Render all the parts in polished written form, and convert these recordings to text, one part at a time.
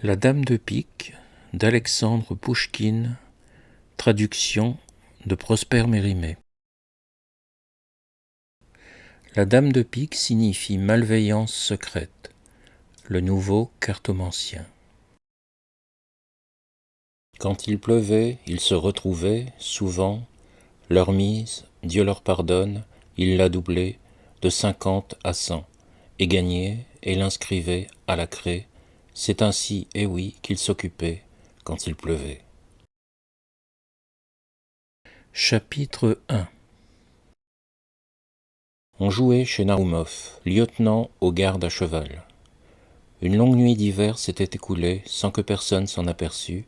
La Dame de pique d'Alexandre Pouchkine, traduction de Prosper Mérimée. La Dame de pique signifie malveillance secrète, le nouveau cartomancien. Quand il pleuvait, ils se retrouvaient, souvent, leur mise, Dieu leur pardonne, ils la doublaient, de 50 à 100, et gagnaient, et l'inscrivaient à la craie. C'est ainsi, et oui, qu'ils s'occupaient quand il pleuvait. Chapitre 1. On jouait chez Naroumov, lieutenant aux gardes à cheval. Une longue nuit d'hiver s'était écoulée sans que personne s'en aperçût,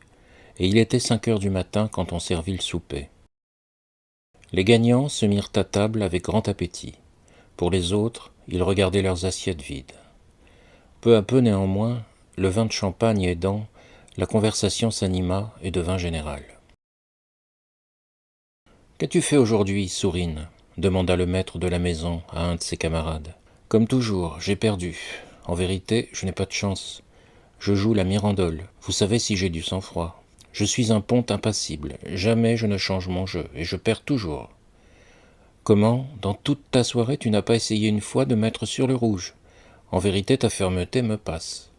et il était 5 heures du matin quand on servit le souper. Les gagnants se mirent à table avec grand appétit. Pour les autres, ils regardaient leurs assiettes vides. Peu à peu néanmoins, le vin de champagne aidant, la conversation s'anima et devint générale. « Qu'as-tu fait aujourd'hui, Sourine ?» demanda le maître de la maison à un de ses camarades. « Comme toujours, j'ai perdu. En vérité, je n'ai pas de chance. Je joue la mirandole. Vous savez si j'ai du sang-froid. Je suis un ponte impassible. Jamais je ne change mon jeu, et je perds toujours. Comment, dans toute ta soirée, tu n'as pas essayé une fois de mettre sur le rouge? En vérité, ta fermeté me passe.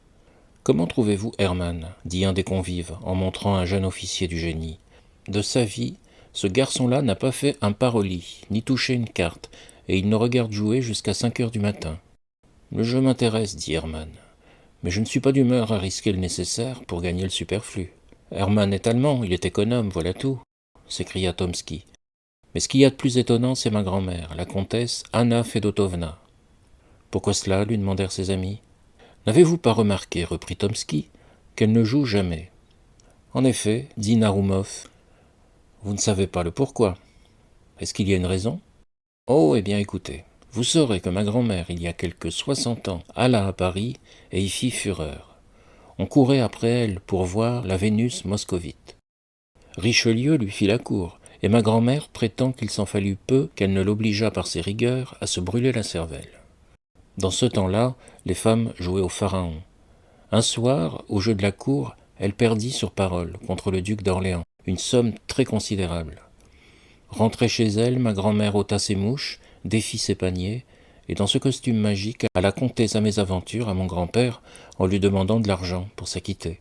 Comment trouvez-vous Hermann? Dit un des convives, en montrant un jeune officier du génie. De sa vie, ce garçon-là n'a pas fait un pas au lit, ni touché une carte, et il nous regarde jouer jusqu'à 5 heures du matin. Le jeu m'intéresse, dit Hermann, mais je ne suis pas d'humeur à risquer le nécessaire pour gagner le superflu. Hermann est allemand, il est économe, voilà tout, s'écria Tomsky. Mais ce qu'il y a de plus étonnant, c'est ma grand-mère, la comtesse Anna Fedotovna. Pourquoi cela? Lui demandèrent ses amis. N'avez-vous pas remarqué, reprit Tomsky, qu'elle ne joue jamais? En effet, dit Naroumov, vous ne savez pas le pourquoi. Est-ce qu'il y a une raison? Oh, eh bien écoutez, vous saurez que ma grand-mère, il y a quelque 60 ans, alla à Paris et y fit fureur. On courait après elle pour voir la Vénus moscovite. Richelieu lui fit la cour, et ma grand-mère prétend qu'il s'en fallut peu qu'elle ne l'obligeât par ses rigueurs à se brûler la cervelle. Dans ce temps-là, les femmes jouaient au pharaon. Un soir, au jeu de la cour, elle perdit sur parole contre le duc d'Orléans, une somme très considérable. Rentrée chez elle, ma grand-mère ôta ses mouches, défit ses paniers, et dans ce costume magique, elle a conté sa mésaventure à mon grand-père en lui demandant de l'argent pour s'acquitter.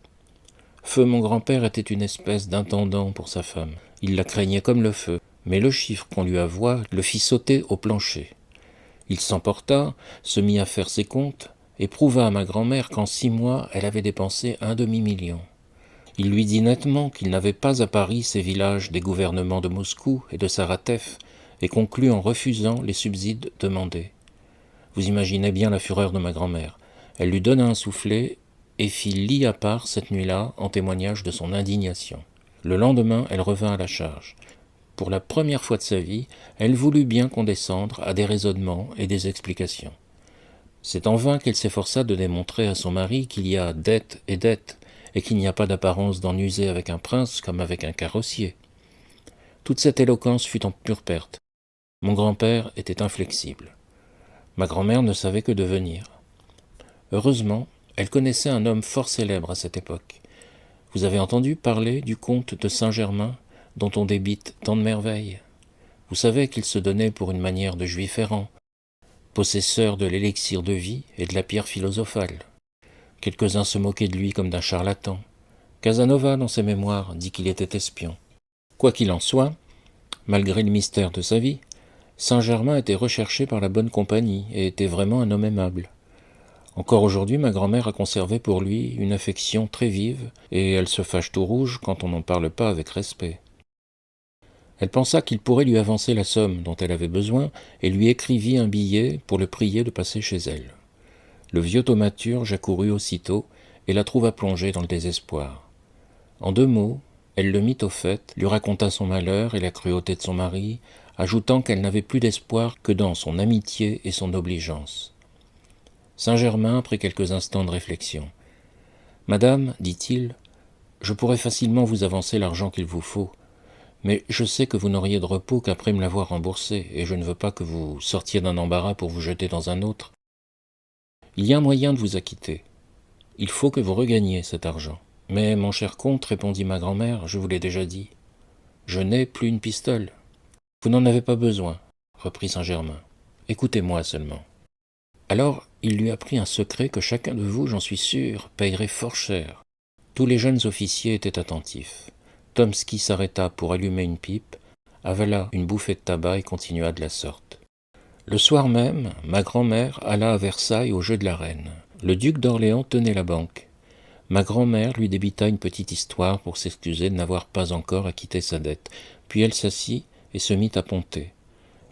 Feu mon grand-père était une espèce d'intendant pour sa femme. Il la craignait comme le feu, mais le chiffre qu'on lui avoua le fit sauter au plancher. Il s'emporta, se mit à faire ses comptes, et prouva à ma grand-mère qu'en 6 mois, elle avait dépensé 1 demi-million. Il lui dit nettement qu'il n'avait pas à Paris ces villages des gouvernements de Moscou et de Saratov, et conclut en refusant les subsides demandés. Vous imaginez bien la fureur de ma grand-mère. Elle lui donna un soufflet et fit lit à part cette nuit-là en témoignage de son indignation. Le lendemain, elle revint à la charge. Pour la première fois de sa vie, elle voulut bien condescendre à des raisonnements et des explications. C'est en vain qu'elle s'efforça de démontrer à son mari qu'il y a dette et dette, et qu'il n'y a pas d'apparence d'en user avec un prince comme avec un carrossier. Toute cette éloquence fut en pure perte. Mon grand-père était inflexible. Ma grand-mère ne savait que devenir. Heureusement, elle connaissait un homme fort célèbre à cette époque. Vous avez entendu parler du comte de Saint-Germain, dont on débite tant de merveilles? Vous savez qu'il se donnait pour une manière de juif errant, possesseur de l'élixir de vie et de la pierre philosophale. Quelques-uns se moquaient de lui comme d'un charlatan. Casanova, dans ses mémoires, dit qu'il était espion. Quoi qu'il en soit, malgré le mystère de sa vie, Saint-Germain était recherché par la bonne compagnie et était vraiment un homme aimable. Encore aujourd'hui, ma grand-mère a conservé pour lui une affection très vive, et elle se fâche tout rouge quand on n'en parle pas avec respect. Elle pensa qu'il pourrait lui avancer la somme dont elle avait besoin, et lui écrivit un billet pour le prier de passer chez elle. Le vieux thaumaturge accourut aussitôt, et la trouva plongée dans le désespoir. En 2 mots, elle le mit au fait, lui raconta son malheur et la cruauté de son mari, ajoutant qu'elle n'avait plus d'espoir que dans son amitié et son obligeance. Saint-Germain prit quelques instants de réflexion. « Madame, dit-il, je pourrais facilement vous avancer l'argent qu'il vous faut, mais je sais que vous n'auriez de repos qu'après me l'avoir remboursé, et je ne veux pas que vous sortiez d'un embarras pour vous jeter dans un autre. Il y a un moyen de vous acquitter. Il faut que vous regagniez cet argent. Mais, mon cher comte, répondit ma grand-mère, je vous l'ai déjà dit, je n'ai plus une pistole. Vous n'en avez pas besoin, reprit Saint-Germain. Écoutez-moi seulement. Alors, il lui apprit un secret que chacun de vous, j'en suis sûr, payerait fort cher. Tous les jeunes officiers étaient attentifs. Tomsky s'arrêta pour allumer une pipe, avala une bouffée de tabac et continua de la sorte. Le soir même, ma grand-mère alla à Versailles au jeu de la reine. Le duc d'Orléans tenait la banque. Ma grand-mère lui débita une petite histoire pour s'excuser de n'avoir pas encore acquitté sa dette. Puis elle s'assit et se mit à ponter.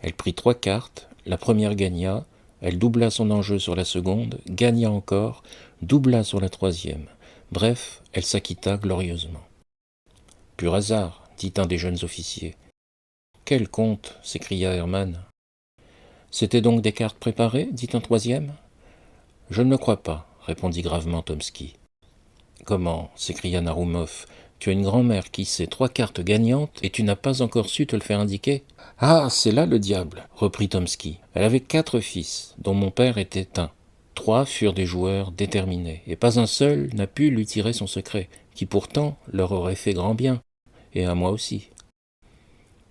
Elle prit 3 cartes, la première gagna, elle doubla son enjeu sur la seconde, gagna encore, doubla sur la troisième. Bref, elle s'acquitta glorieusement. « Pur hasard, dit un des jeunes officiers. « Quel compte » s'écria Hermann. « C'étaient donc des cartes préparées » dit un troisième. « Je ne le crois pas, répondit gravement Tomsky. « Comment » s'écria Narumov. « Tu as une grand-mère qui sait 3 cartes gagnantes et tu n'as pas encore su te le faire indiquer ?»« Ah, c'est là le diable » reprit Tomsky. « Elle avait 4 fils, dont mon père était un. 3 furent des joueurs déterminés, et pas un seul n'a pu lui tirer son secret, qui pourtant leur aurait fait grand bien, et à moi aussi.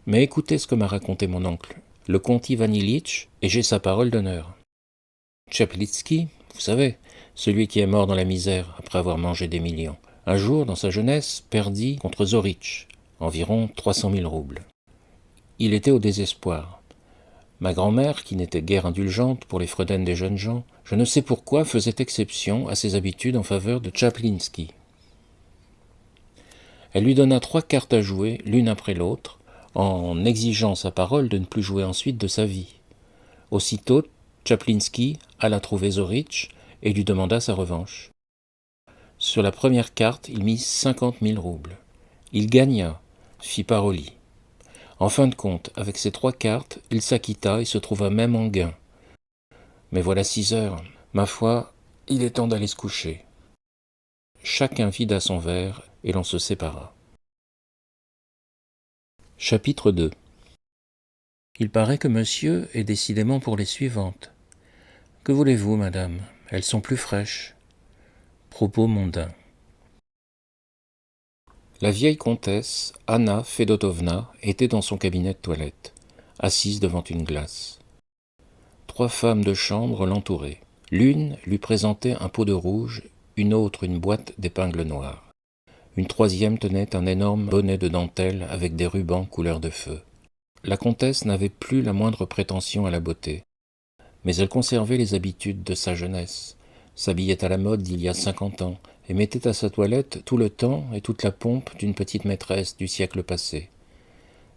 Mais écoutez ce que m'a raconté mon oncle, le comte Ivan Ilitch, et j'ai sa parole d'honneur. Tchaplitsky, vous savez, celui qui est mort dans la misère après avoir mangé des millions, un jour, dans sa jeunesse, perdit contre Zoritch, environ 300 000 roubles. Il était au désespoir. Ma grand-mère, qui n'était guère indulgente pour les fredaines des jeunes gens, je ne sais pourquoi faisait exception à ses habitudes en faveur de Tchaplinsky. Elle lui donna 3 cartes à jouer, l'une après l'autre, en exigeant sa parole de ne plus jouer ensuite de sa vie. Aussitôt, Tchaplinsky alla trouver Zoritch et lui demanda sa revanche. Sur la première carte, il mit 50 000 roubles. Il gagna, fit Paroli. En fin de compte, avec ces 3 cartes, il s'acquitta et se trouva même en gain. Mais voilà 6 heures. Ma foi, il est temps d'aller se coucher. Chacun vida son verre et l'on se sépara. Chapitre 2. Il paraît que monsieur est décidément pour les suivantes. Que voulez-vous, madame? Elles sont plus fraîches. Propos mondains. La vieille comtesse, Anna Fedotovna, était dans son cabinet de toilette, assise devant une glace. 3 femmes de chambre l'entouraient. L'une lui présentait un pot de rouge, une autre une boîte d'épingles noires. Une troisième tenait un énorme bonnet de dentelle avec des rubans couleur de feu. La comtesse n'avait plus la moindre prétention à la beauté, mais elle conservait les habitudes de sa jeunesse, s'habillait à la mode d'il y a 50 ans, et mettait à sa toilette tout le temps et toute la pompe d'une petite maîtresse du siècle passé.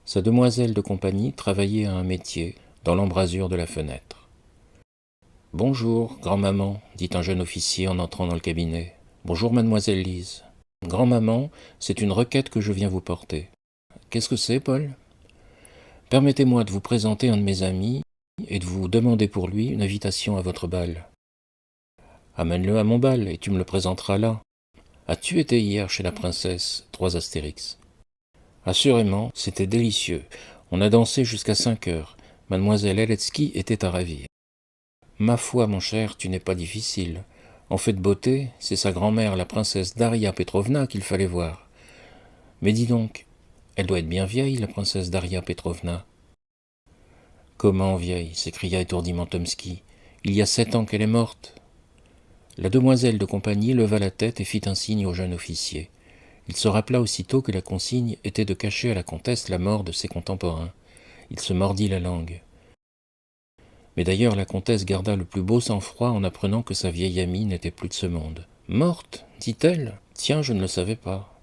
Sa demoiselle de compagnie travaillait à un métier dans l'embrasure de la fenêtre. « Bonjour, grand-maman, dit un jeune officier en entrant dans le cabinet. « Bonjour, mademoiselle Lise. Grand-maman, c'est une requête que je viens vous porter. »« Qu'est-ce que c'est, Paul ?»« Permettez-moi de vous présenter un de mes amis et de vous demander pour lui une invitation à votre bal. »« Amène-le à mon bal et tu me le présenteras là. »« As-tu été hier chez la princesse ? 3 astérix. »« Assurément, c'était délicieux. On a dansé jusqu'à 5 heures. Mademoiselle Eletsky était à ravir. »« Ma foi, mon cher, tu n'es pas difficile. En fait de beauté, c'est sa grand-mère, la princesse Daria Petrovna, qu'il fallait voir. Mais dis donc, elle doit être bien vieille, la princesse Daria Petrovna. »« Comment vieille ?» s'écria étourdiment Tomsky. « Il y a 7 ans qu'elle est morte. » La demoiselle de compagnie leva la tête et fit un signe au jeune officier. Il se rappela aussitôt que la consigne était de cacher à la comtesse la mort de ses contemporains. Il se mordit la langue. Mais d'ailleurs la comtesse garda le plus beau sang-froid en apprenant que sa vieille amie n'était plus de ce monde. « Morte » dit-elle. « Tiens, je ne le savais pas.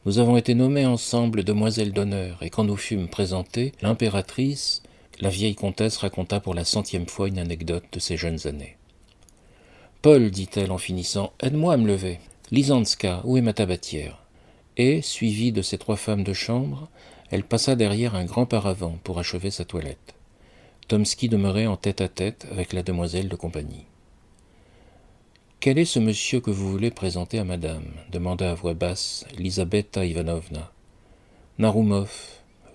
Nous avons été nommées ensemble demoiselles d'honneur, et quand nous fûmes présentées, l'impératrice, la vieille comtesse raconta pour la 100e fois une anecdote de ses jeunes années. « Paul, dit-elle en finissant, aide-moi à me lever. Lizanska, où est ma tabatière ?» Et, suivie de ses 3 femmes de chambre, elle passa derrière un grand paravent pour achever sa toilette. Tomsky demeurait en tête-à-tête avec la demoiselle de compagnie. « Quel est ce monsieur que vous voulez présenter à madame ?» demanda à voix basse Lizabeta Ivanovna. « Narumov.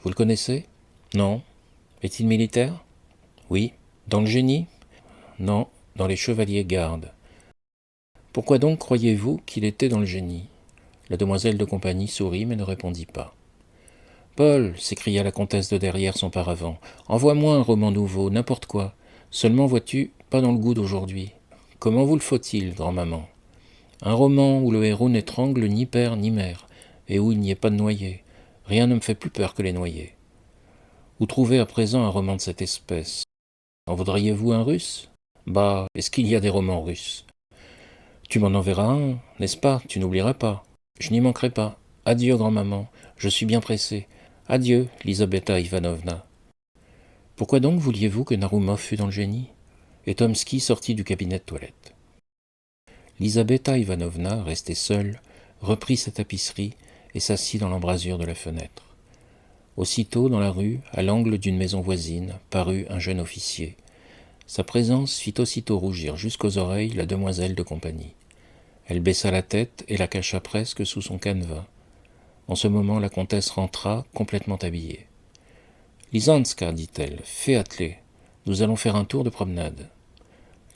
Vous le connaissez ? Non. Est-il militaire ? Oui. Dans le génie ? Non, dans les chevaliers gardes. Pourquoi donc croyez-vous qu'il était dans le génie ?» La demoiselle de compagnie sourit mais ne répondit pas. « Paul, s'écria la comtesse de derrière son paravent, envoie-moi un roman nouveau, n'importe quoi. Seulement, vois-tu, pas dans le goût d'aujourd'hui. Comment vous le faut-il, grand-maman ? Un roman où le héros n'étrangle ni père ni mère, et où il n'y ait pas de noyés. Rien ne me fait plus peur que les noyés. Où trouvez à présent un roman de cette espèce ? En voudriez-vous un russe ? Bah, est-ce qu'il y a des romans russes ? Tu m'en enverras un, n'est-ce pas ? Tu n'oublieras pas. Je n'y manquerai pas. Adieu, grand-maman. Je suis bien pressé. Adieu, Lisabeta Ivanovna. Pourquoi donc vouliez-vous que Narumov fût dans le génie ? Et Tomsky sortit du cabinet de toilette. Lisabeta Ivanovna, restée seule, reprit sa tapisserie et s'assit dans l'embrasure de la fenêtre. Aussitôt, dans la rue, à l'angle d'une maison voisine, parut un jeune officier. Sa présence fit aussitôt rougir jusqu'aux oreilles la demoiselle de compagnie. Elle baissa la tête et la cacha presque sous son canevas. En ce moment, la comtesse rentra, complètement habillée. « Lizanska, dit-elle, fais atteler. Nous allons faire un tour de promenade. »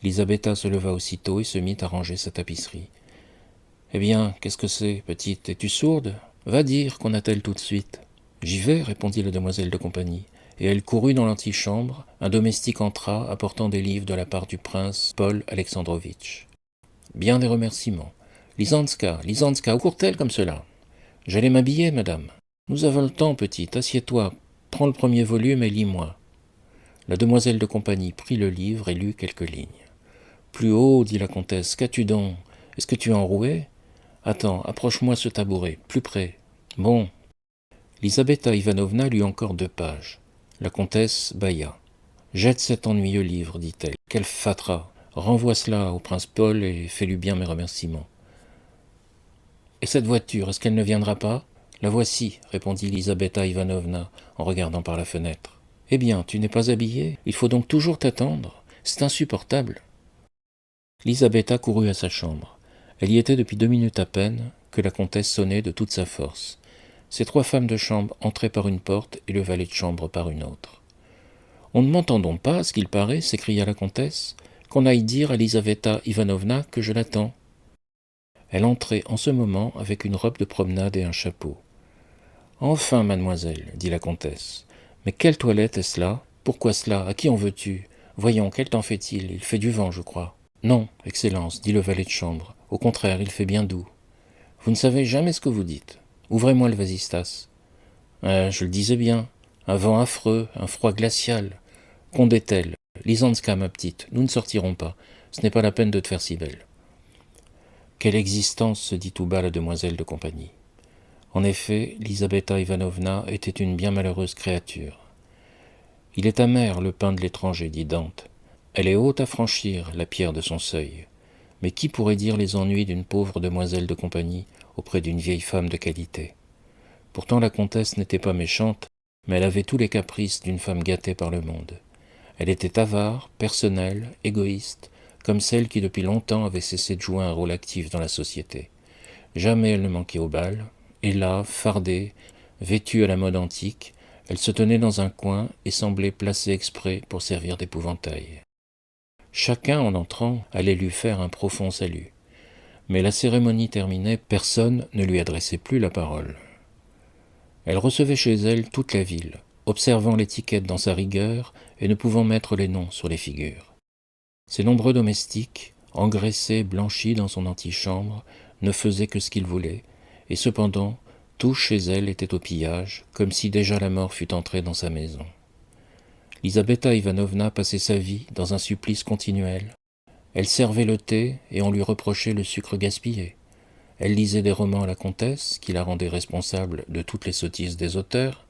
Lisabeta se leva aussitôt et se mit à ranger sa tapisserie. « Eh bien, qu'est-ce que c'est, petite ? Es-tu sourde ? Va dire qu'on attelle tout de suite. »« J'y vais, répondit la demoiselle de compagnie, et elle courut dans l'antichambre. Un domestique entra, apportant des livres de la part du prince Paul Alexandrovitch. Bien des remerciements. « Lizanska, où court-elle comme cela ? » ?»« J'allais m'habiller, madame. »« Nous avons le temps, petite, assieds-toi. Prends le premier volume et lis-moi. » La demoiselle de compagnie prit le livre et lut quelques lignes. « Plus haut, dit la comtesse, qu'as-tu donc ? Est-ce que tu es enroué ? Attends, approche-moi ce tabouret, plus près. Bon. » Lisabeta Ivanovna lut encore 2 pages. La comtesse bâilla. « Jette cet ennuyeux livre, dit-elle. Quel fatras ! Renvoie cela au prince Paul et fais-lui bien mes remerciements. »« Et cette voiture, est-ce qu'elle ne viendra pas ? » ?»« La voici, répondit Lisabeta Ivanovna en regardant par la fenêtre. »« Eh bien, tu n'es pas habillée ? Il faut donc toujours t'attendre. C'est insupportable. » Lisabeta courut à sa chambre. Elle y était depuis 2 minutes à peine que la comtesse sonnait de toute sa force. Ces 3 femmes de chambre entraient par une porte et le valet de chambre par une autre. « On ne m'entend donc pas, à ce qu'il paraît, s'écria la comtesse, qu'on aille dire à Lisaveta Ivanovna que je l'attends. » Elle entrait en ce moment avec une robe de promenade et un chapeau. « Enfin, mademoiselle, dit la comtesse, mais quelle toilette est-ce là ? Pourquoi cela ? À qui en veux-tu ? Voyons, quel temps fait-il ? Il fait du vent, je crois. »« Non, Excellence, dit le valet de chambre. Au contraire, il fait bien doux. »« Vous ne savez jamais ce que vous dites. Ouvrez-moi le vasistas. »« Je le disais bien. Un vent affreux, un froid glacial. Qu'ondait-elle ? Lizanska, ma petite, nous ne sortirons pas. Ce n'est pas la peine de te faire si belle. » Quelle existence, se dit tout bas la demoiselle de compagnie. En effet, Lisabeta Ivanovna était une bien malheureuse créature. « Il est amer, le pain de l'étranger, dit Dante. Elle est haute à franchir, la pierre de son seuil. Mais qui pourrait dire les ennuis d'une pauvre demoiselle de compagnie auprès d'une vieille femme de qualité ? Pourtant la comtesse n'était pas méchante, mais elle avait tous les caprices d'une femme gâtée par le monde. Elle était avare, personnelle, égoïste, comme celle qui depuis longtemps avait cessé de jouer un rôle actif dans la société. Jamais elle ne manquait au bal, et là, fardée, vêtue à la mode antique, elle se tenait dans un coin et semblait placée exprès pour servir d'épouvantail. Chacun, en entrant, allait lui faire un profond salut. Mais la cérémonie terminée, personne ne lui adressait plus la parole. Elle recevait chez elle toute la ville, observant l'étiquette dans sa rigueur et ne pouvant mettre les noms sur les figures. Ses nombreux domestiques, engraissés, blanchis dans son antichambre, ne faisaient que ce qu'ils voulaient, et cependant, tout chez elle était au pillage, comme si déjà la mort fût entrée dans sa maison. Lisabeta Ivanovna passait sa vie dans un supplice continuel. Elle servait le thé et on lui reprochait le sucre gaspillé. Elle lisait des romans à la comtesse, qui la rendaient responsable de toutes les sottises des auteurs.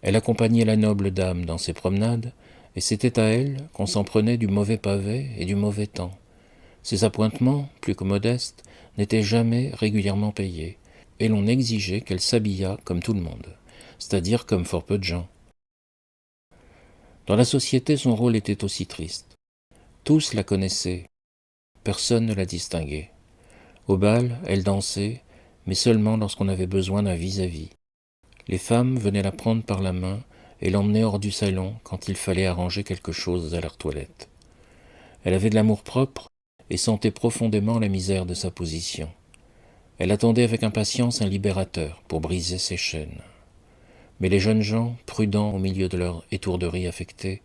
Elle accompagnait la noble dame dans ses promenades, et c'était à elle qu'on s'en prenait du mauvais pavé et du mauvais temps. Ses appointements, plus que modestes, n'étaient jamais régulièrement payés, et l'on exigeait qu'elle s'habillât comme tout le monde, c'est-à-dire comme fort peu de gens. Dans la société, son rôle était aussi triste. Tous la connaissaient, personne ne la distinguait. Au bal, elle dansait, mais seulement lorsqu'on avait besoin d'un vis-à-vis. Les femmes venaient la prendre par la main et l'emmenaient hors du salon quand il fallait arranger quelque chose à leur toilette. Elle avait de l'amour-propre et sentait profondément la misère de sa position. Elle attendait avec impatience un libérateur pour briser ses chaînes. Mais les jeunes gens, prudents au milieu de leur étourderie affectée,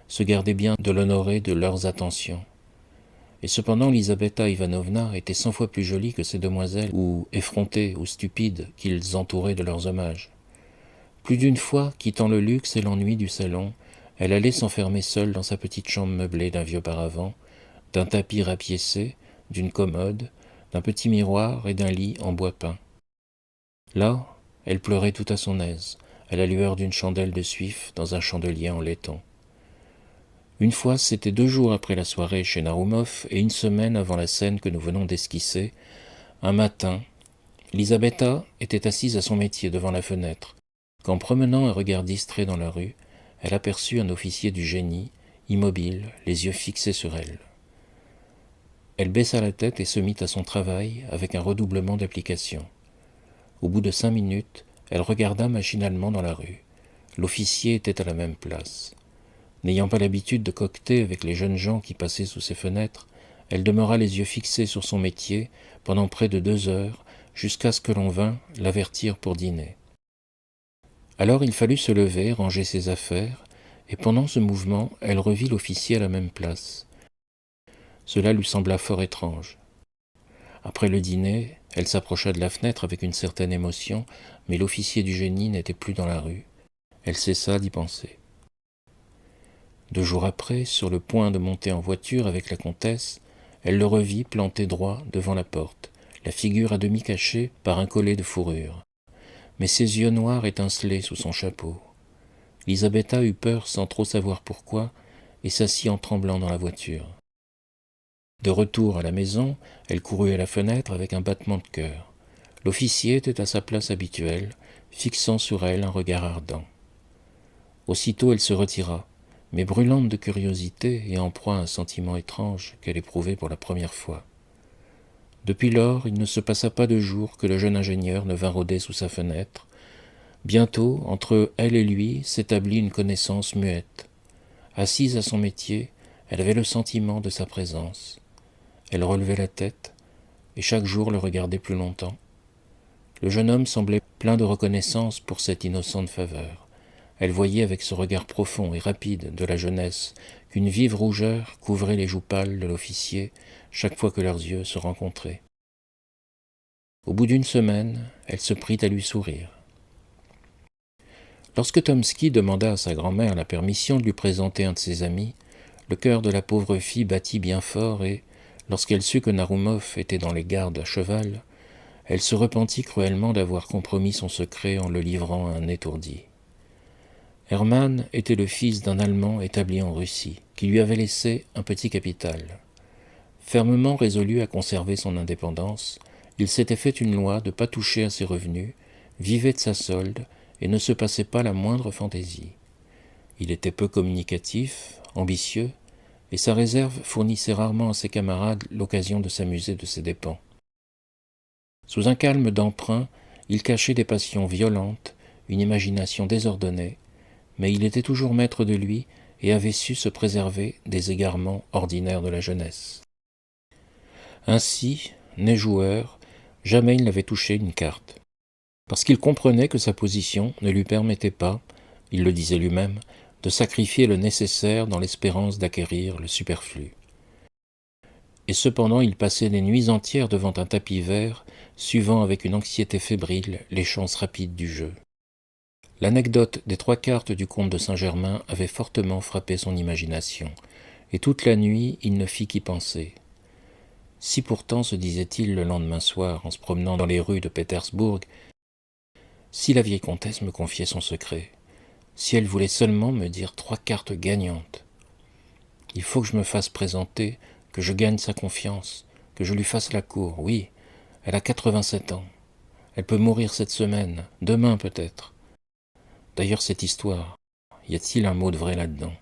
se gardaient bien de l'honorer de leurs attentions. Et cependant Lisabeta Ivanovna était 100 fois plus jolie que ces demoiselles, ou effrontées ou stupides, qu'ils entouraient de leurs hommages. Plus d'une fois, quittant le luxe et l'ennui du salon, elle allait s'enfermer seule dans sa petite chambre meublée d'un vieux paravent, d'un tapis rapiécé, d'une commode, d'un petit miroir et d'un lit en bois peint. Là, elle pleurait tout à son aise, à la lueur d'une chandelle de suif dans un chandelier en laiton. Une fois, c'était 2 jours après la soirée chez Narumov et 1 semaine avant la scène que nous venons d'esquisser. Un matin, Lisabeta était assise à son métier devant la fenêtre, qu'en promenant un regard distrait dans la rue, elle aperçut un officier du génie, immobile, les yeux fixés sur elle. Elle baissa la tête et se mit à son travail avec un redoublement d'application. Au bout de 5 minutes, elle regarda machinalement dans la rue. L'officier était à la même place. N'ayant pas l'habitude de coqueter avec les jeunes gens qui passaient sous ses fenêtres, elle demeura les yeux fixés sur son métier pendant près de 2 heures, jusqu'à ce que l'on vînt l'avertir pour dîner. Alors il fallut se lever, ranger ses affaires, et pendant ce mouvement, elle revit l'officier à la même place. Cela lui sembla fort étrange. Après le dîner, elle s'approcha de la fenêtre avec une certaine émotion, mais l'officier du génie n'était plus dans la rue. Elle cessa d'y penser. 2 jours après, sur le point de monter en voiture avec la comtesse, elle le revit planté droit devant la porte, la figure à demi cachée par un collet de fourrure. Mais ses yeux noirs étincelaient sous son chapeau. Lisabeta eut peur sans trop savoir pourquoi, et s'assit en tremblant dans la voiture. De retour à la maison, elle courut à la fenêtre avec un battement de cœur. L'officier était à sa place habituelle, fixant sur elle un regard ardent. Aussitôt elle se retira, mais brûlante de curiosité et en proie à un sentiment étrange qu'elle éprouvait pour la première fois. Depuis lors, il ne se passa pas de jour que le jeune ingénieur ne vint rôder sous sa fenêtre. Bientôt, entre elle et lui, s'établit une connaissance muette. Assise à son métier, elle avait le sentiment de sa présence. Elle relevait la tête, et chaque jour le regardait plus longtemps. Le jeune homme semblait plein de reconnaissance pour cette innocente faveur. Elle voyait avec ce regard profond et rapide de la jeunesse qu'une vive rougeur couvrait les joues pâles de l'officier chaque fois que leurs yeux se rencontraient. Au bout d'1 semaine, elle se prit à lui sourire. Lorsque Tomsky demanda à sa grand-mère la permission de lui présenter un de ses amis, le cœur de la pauvre fille battit bien fort et, lorsqu'elle sut que Narumov était dans les gardes à cheval, elle se repentit cruellement d'avoir compromis son secret en le livrant à un étourdi. Hermann était le fils d'un Allemand établi en Russie, qui lui avait laissé un petit capital. Fermement résolu à conserver son indépendance, il s'était fait une loi de ne pas toucher à ses revenus, vivait de sa solde et ne se passait pas la moindre fantaisie. Il était peu communicatif, ambitieux, et sa réserve fournissait rarement à ses camarades l'occasion de s'amuser de ses dépens. Sous un calme d'emprunt, il cachait des passions violentes, une imagination désordonnée, mais il était toujours maître de lui et avait su se préserver des égarements ordinaires de la jeunesse. Ainsi, né joueur, jamais il n'avait touché une carte. Parce qu'il comprenait que sa position ne lui permettait pas, il le disait lui-même, de sacrifier le nécessaire dans l'espérance d'acquérir le superflu. Et cependant il passait des nuits entières devant un tapis vert, suivant avec une anxiété fébrile les chances rapides du jeu. L'anecdote des 3 cartes du comte de Saint-Germain avait fortement frappé son imagination, et toute la nuit il ne fit qu'y penser. Si pourtant, se disait-il le lendemain soir en se promenant dans les rues de Pétersbourg, si la vieille comtesse me confiait son secret, si elle voulait seulement me dire 3 cartes gagnantes. Il faut que je me fasse présenter, que je gagne sa confiance, que je lui fasse la cour. Oui, elle a 87 ans. Elle peut mourir cette semaine, demain peut-être. D'ailleurs, cette histoire, y a-t-il un mot de vrai là-dedans?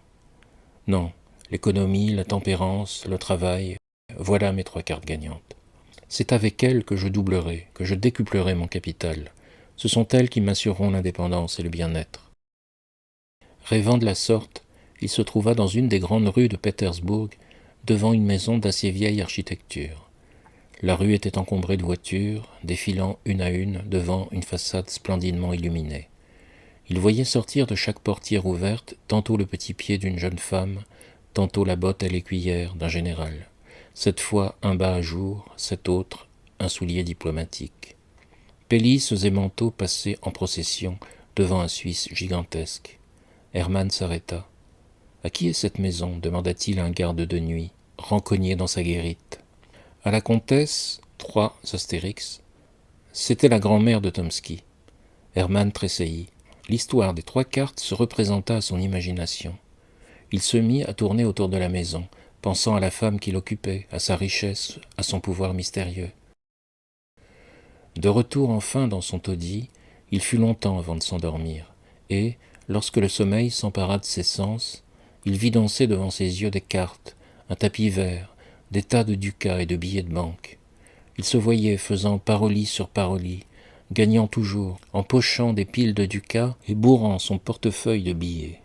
Non, l'économie, la tempérance, le travail, voilà mes 3 cartes gagnantes. C'est avec elles que je doublerai, que je décuplerai mon capital. Ce sont elles qui m'assureront l'indépendance et le bien-être. Rêvant de la sorte, il se trouva dans une des grandes rues de Pétersbourg, devant une maison d'assez vieille architecture. La rue était encombrée de voitures, défilant une à une devant une façade splendidement illuminée. Il voyait sortir de chaque portière ouverte tantôt le petit pied d'une jeune femme, tantôt la botte à l'écuyère d'un général. Cette fois un bas à jour, cette autre un soulier diplomatique. Pélisses et manteaux passaient en procession devant un Suisse gigantesque. Hermann s'arrêta. « À qui est cette maison » demanda-t-il à un garde de nuit, rancogné dans sa guérite. « À la comtesse, 3 Astérix. C'était la grand-mère de Tomsky. » Hermann tressaillit. L'histoire des 3 cartes se représenta à son imagination. Il se mit à tourner autour de la maison, pensant à la femme qui l'occupait, à sa richesse, à son pouvoir mystérieux. De retour enfin dans son taudis, il fut longtemps avant de s'endormir, et, lorsque le sommeil s'empara de ses sens, il vit danser devant ses yeux des cartes, un tapis vert, des tas de ducats et de billets de banque. Il se voyait faisant parolis sur parolis, gagnant toujours, empochant des piles de ducats et bourrant son portefeuille de billets.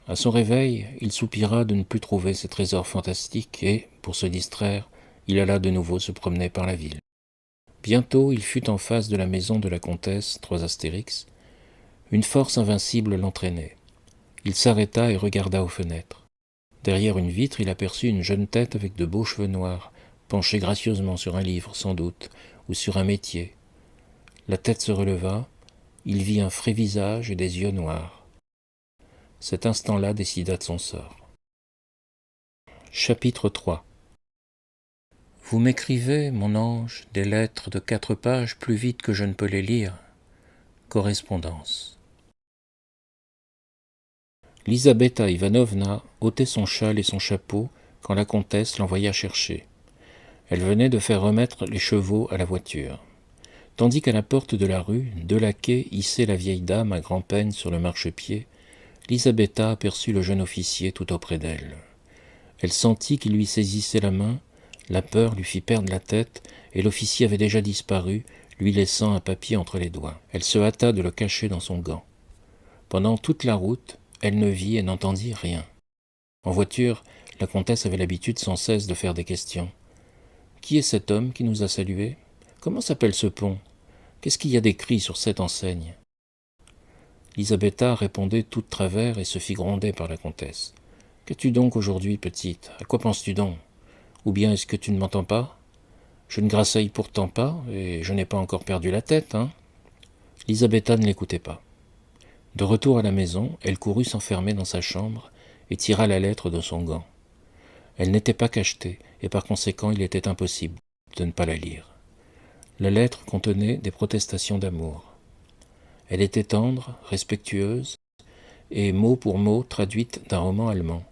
À son réveil, il soupira de ne plus trouver ses trésors fantastiques et, pour se distraire, il alla de nouveau se promener par la ville. Bientôt, il fut en face de la maison de la comtesse, 3 Astérix. Une force invincible l'entraînait. Il s'arrêta et regarda aux fenêtres. Derrière une vitre, il aperçut une jeune tête avec de beaux cheveux noirs, penchée gracieusement sur un livre, sans doute, ou sur un métier. La tête se releva, il vit un frais visage et des yeux noirs. Cet instant-là décida de son sort. Chapitre 3. Vous m'écrivez, mon ange, des lettres de 4 pages plus vite que je ne peux les lire. Correspondance. Lisabeta Ivanovna ôtait son châle et son chapeau quand la comtesse l'envoya chercher. Elle venait de faire remettre les chevaux à la voiture. Tandis qu'à la porte de la rue, 2 laquais hissaient la vieille dame à grand-peine sur le marchepied, Lisabeta aperçut le jeune officier tout auprès d'elle. Elle sentit qu'il lui saisissait la main, la peur lui fit perdre la tête, et l'officier avait déjà disparu, lui laissant un papier entre les doigts. Elle se hâta de le cacher dans son gant. Pendant toute la route, elle ne vit et n'entendit rien. En voiture, la comtesse avait l'habitude sans cesse de faire des questions. « Qui est cet homme qui nous a salués ? Comment s'appelle ce pont ? Qu'est-ce qu'il y a d'écrit sur cette enseigne ?» Lisabeta répondait tout de travers et se fit gronder par la comtesse. « Qu'as-tu donc aujourd'hui, petite ? À quoi penses-tu donc ? Ou bien est-ce que tu ne m'entends pas ? Je ne grassaille pourtant pas, et je n'ai pas encore perdu la tête, hein ?» Lisabeta ne l'écoutait pas. De retour à la maison, elle courut s'enfermer dans sa chambre et tira la lettre de son gant. Elle n'était pas cachetée, et par conséquent il était impossible de ne pas la lire. La lettre contenait des protestations d'amour. Elle était tendre, respectueuse, et mot pour mot traduite d'un roman allemand.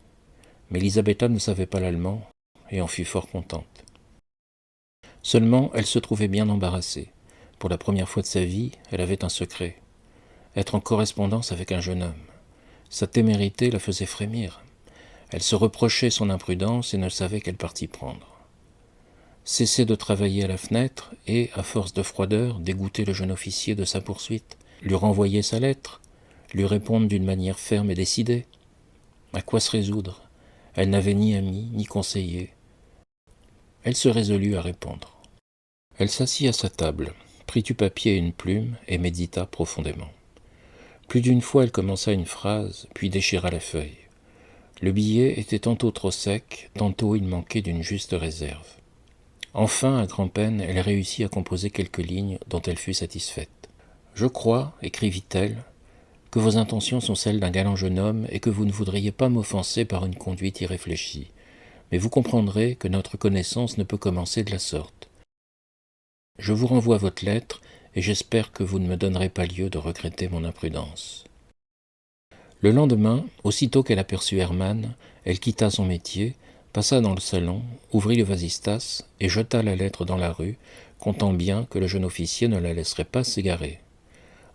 Mais Lisabeta ne savait pas l'allemand, et en fut fort contente. Seulement, elle se trouvait bien embarrassée. Pour la première fois de sa vie, elle avait un secret. Être en correspondance avec un jeune homme. Sa témérité la faisait frémir. Elle se reprochait son imprudence et ne savait quel parti prendre. Cesser de travailler à la fenêtre et, à force de froideur, dégoûter le jeune officier de sa poursuite, lui renvoyer sa lettre, lui répondre d'une manière ferme et décidée. À quoi se résoudre ? Elle n'avait ni ami, ni conseiller. Elle se résolut à répondre. Elle s'assit à sa table, prit du papier et une plume et médita profondément. Plus d'une fois elle commença une phrase, puis déchira la feuille. Le billet était tantôt trop sec, tantôt il manquait d'une juste réserve. Enfin, à grand-peine, elle réussit à composer quelques lignes dont elle fut satisfaite. « Je crois, écrivit-elle, que vos intentions sont celles d'un galant jeune homme et que vous ne voudriez pas m'offenser par une conduite irréfléchie. Mais vous comprendrez que notre connaissance ne peut commencer de la sorte. Je vous renvoie votre lettre et j'espère que vous ne me donnerez pas lieu de regretter mon imprudence. » Le lendemain, aussitôt qu'elle aperçut Hermann, elle quitta son métier, passa dans le salon, ouvrit le vasistas et jeta la lettre dans la rue, comptant bien que le jeune officier ne la laisserait pas s'égarer.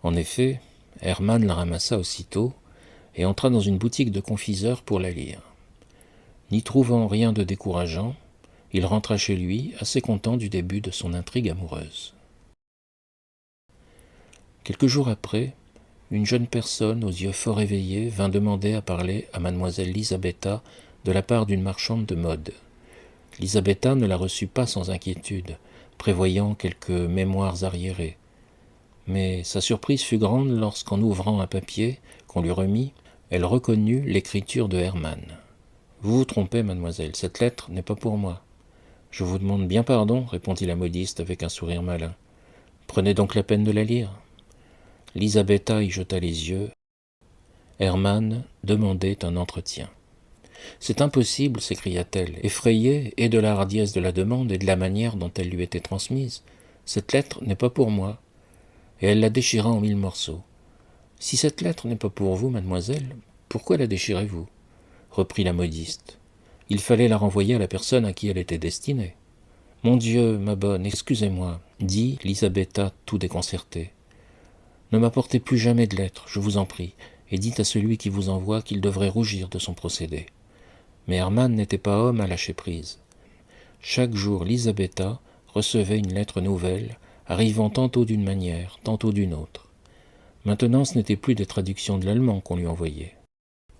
En effet, Hermann la ramassa aussitôt et entra dans une boutique de confiseur pour la lire. N'y trouvant rien de décourageant, il rentra chez lui, assez content du début de son intrigue amoureuse. Quelques jours après, une jeune personne aux yeux fort éveillés vint demander à parler à mademoiselle Lisabeta de la part d'une marchande de mode. Lisabetta ne la reçut pas sans inquiétude, prévoyant quelques mémoires arriérés. Mais sa surprise fut grande lorsqu'en ouvrant un papier qu'on lui remit, elle reconnut l'écriture de Hermann. « Vous vous trompez, mademoiselle, cette lettre n'est pas pour moi. »« Je vous demande bien pardon, répondit la modiste avec un sourire malin. Prenez donc la peine de la lire. » Lisabetta y jeta les yeux. Hermann demandait un entretien. « C'est impossible, s'écria-t-elle, effrayée et de la hardiesse de la demande et de la manière dont elle lui était transmise. Cette lettre n'est pas pour moi. » Et elle la déchira en 1000 morceaux. « Si cette lettre n'est pas pour vous, mademoiselle, pourquoi la déchirez-vous » reprit la modiste. « Il fallait la renvoyer à la personne à qui elle était destinée. »« Mon Dieu, ma bonne, excusez-moi, » dit Lisabetta tout déconcertée. « Ne m'apportez plus jamais de lettres, je vous en prie, et dites à celui qui vous envoie qu'il devrait rougir de son procédé. » Mais Hermann n'était pas homme à lâcher prise. Chaque jour, Lisabetta recevait une lettre nouvelle, arrivant tantôt d'une manière, tantôt d'une autre. Maintenant, ce n'était plus des traductions de l'allemand qu'on lui envoyait.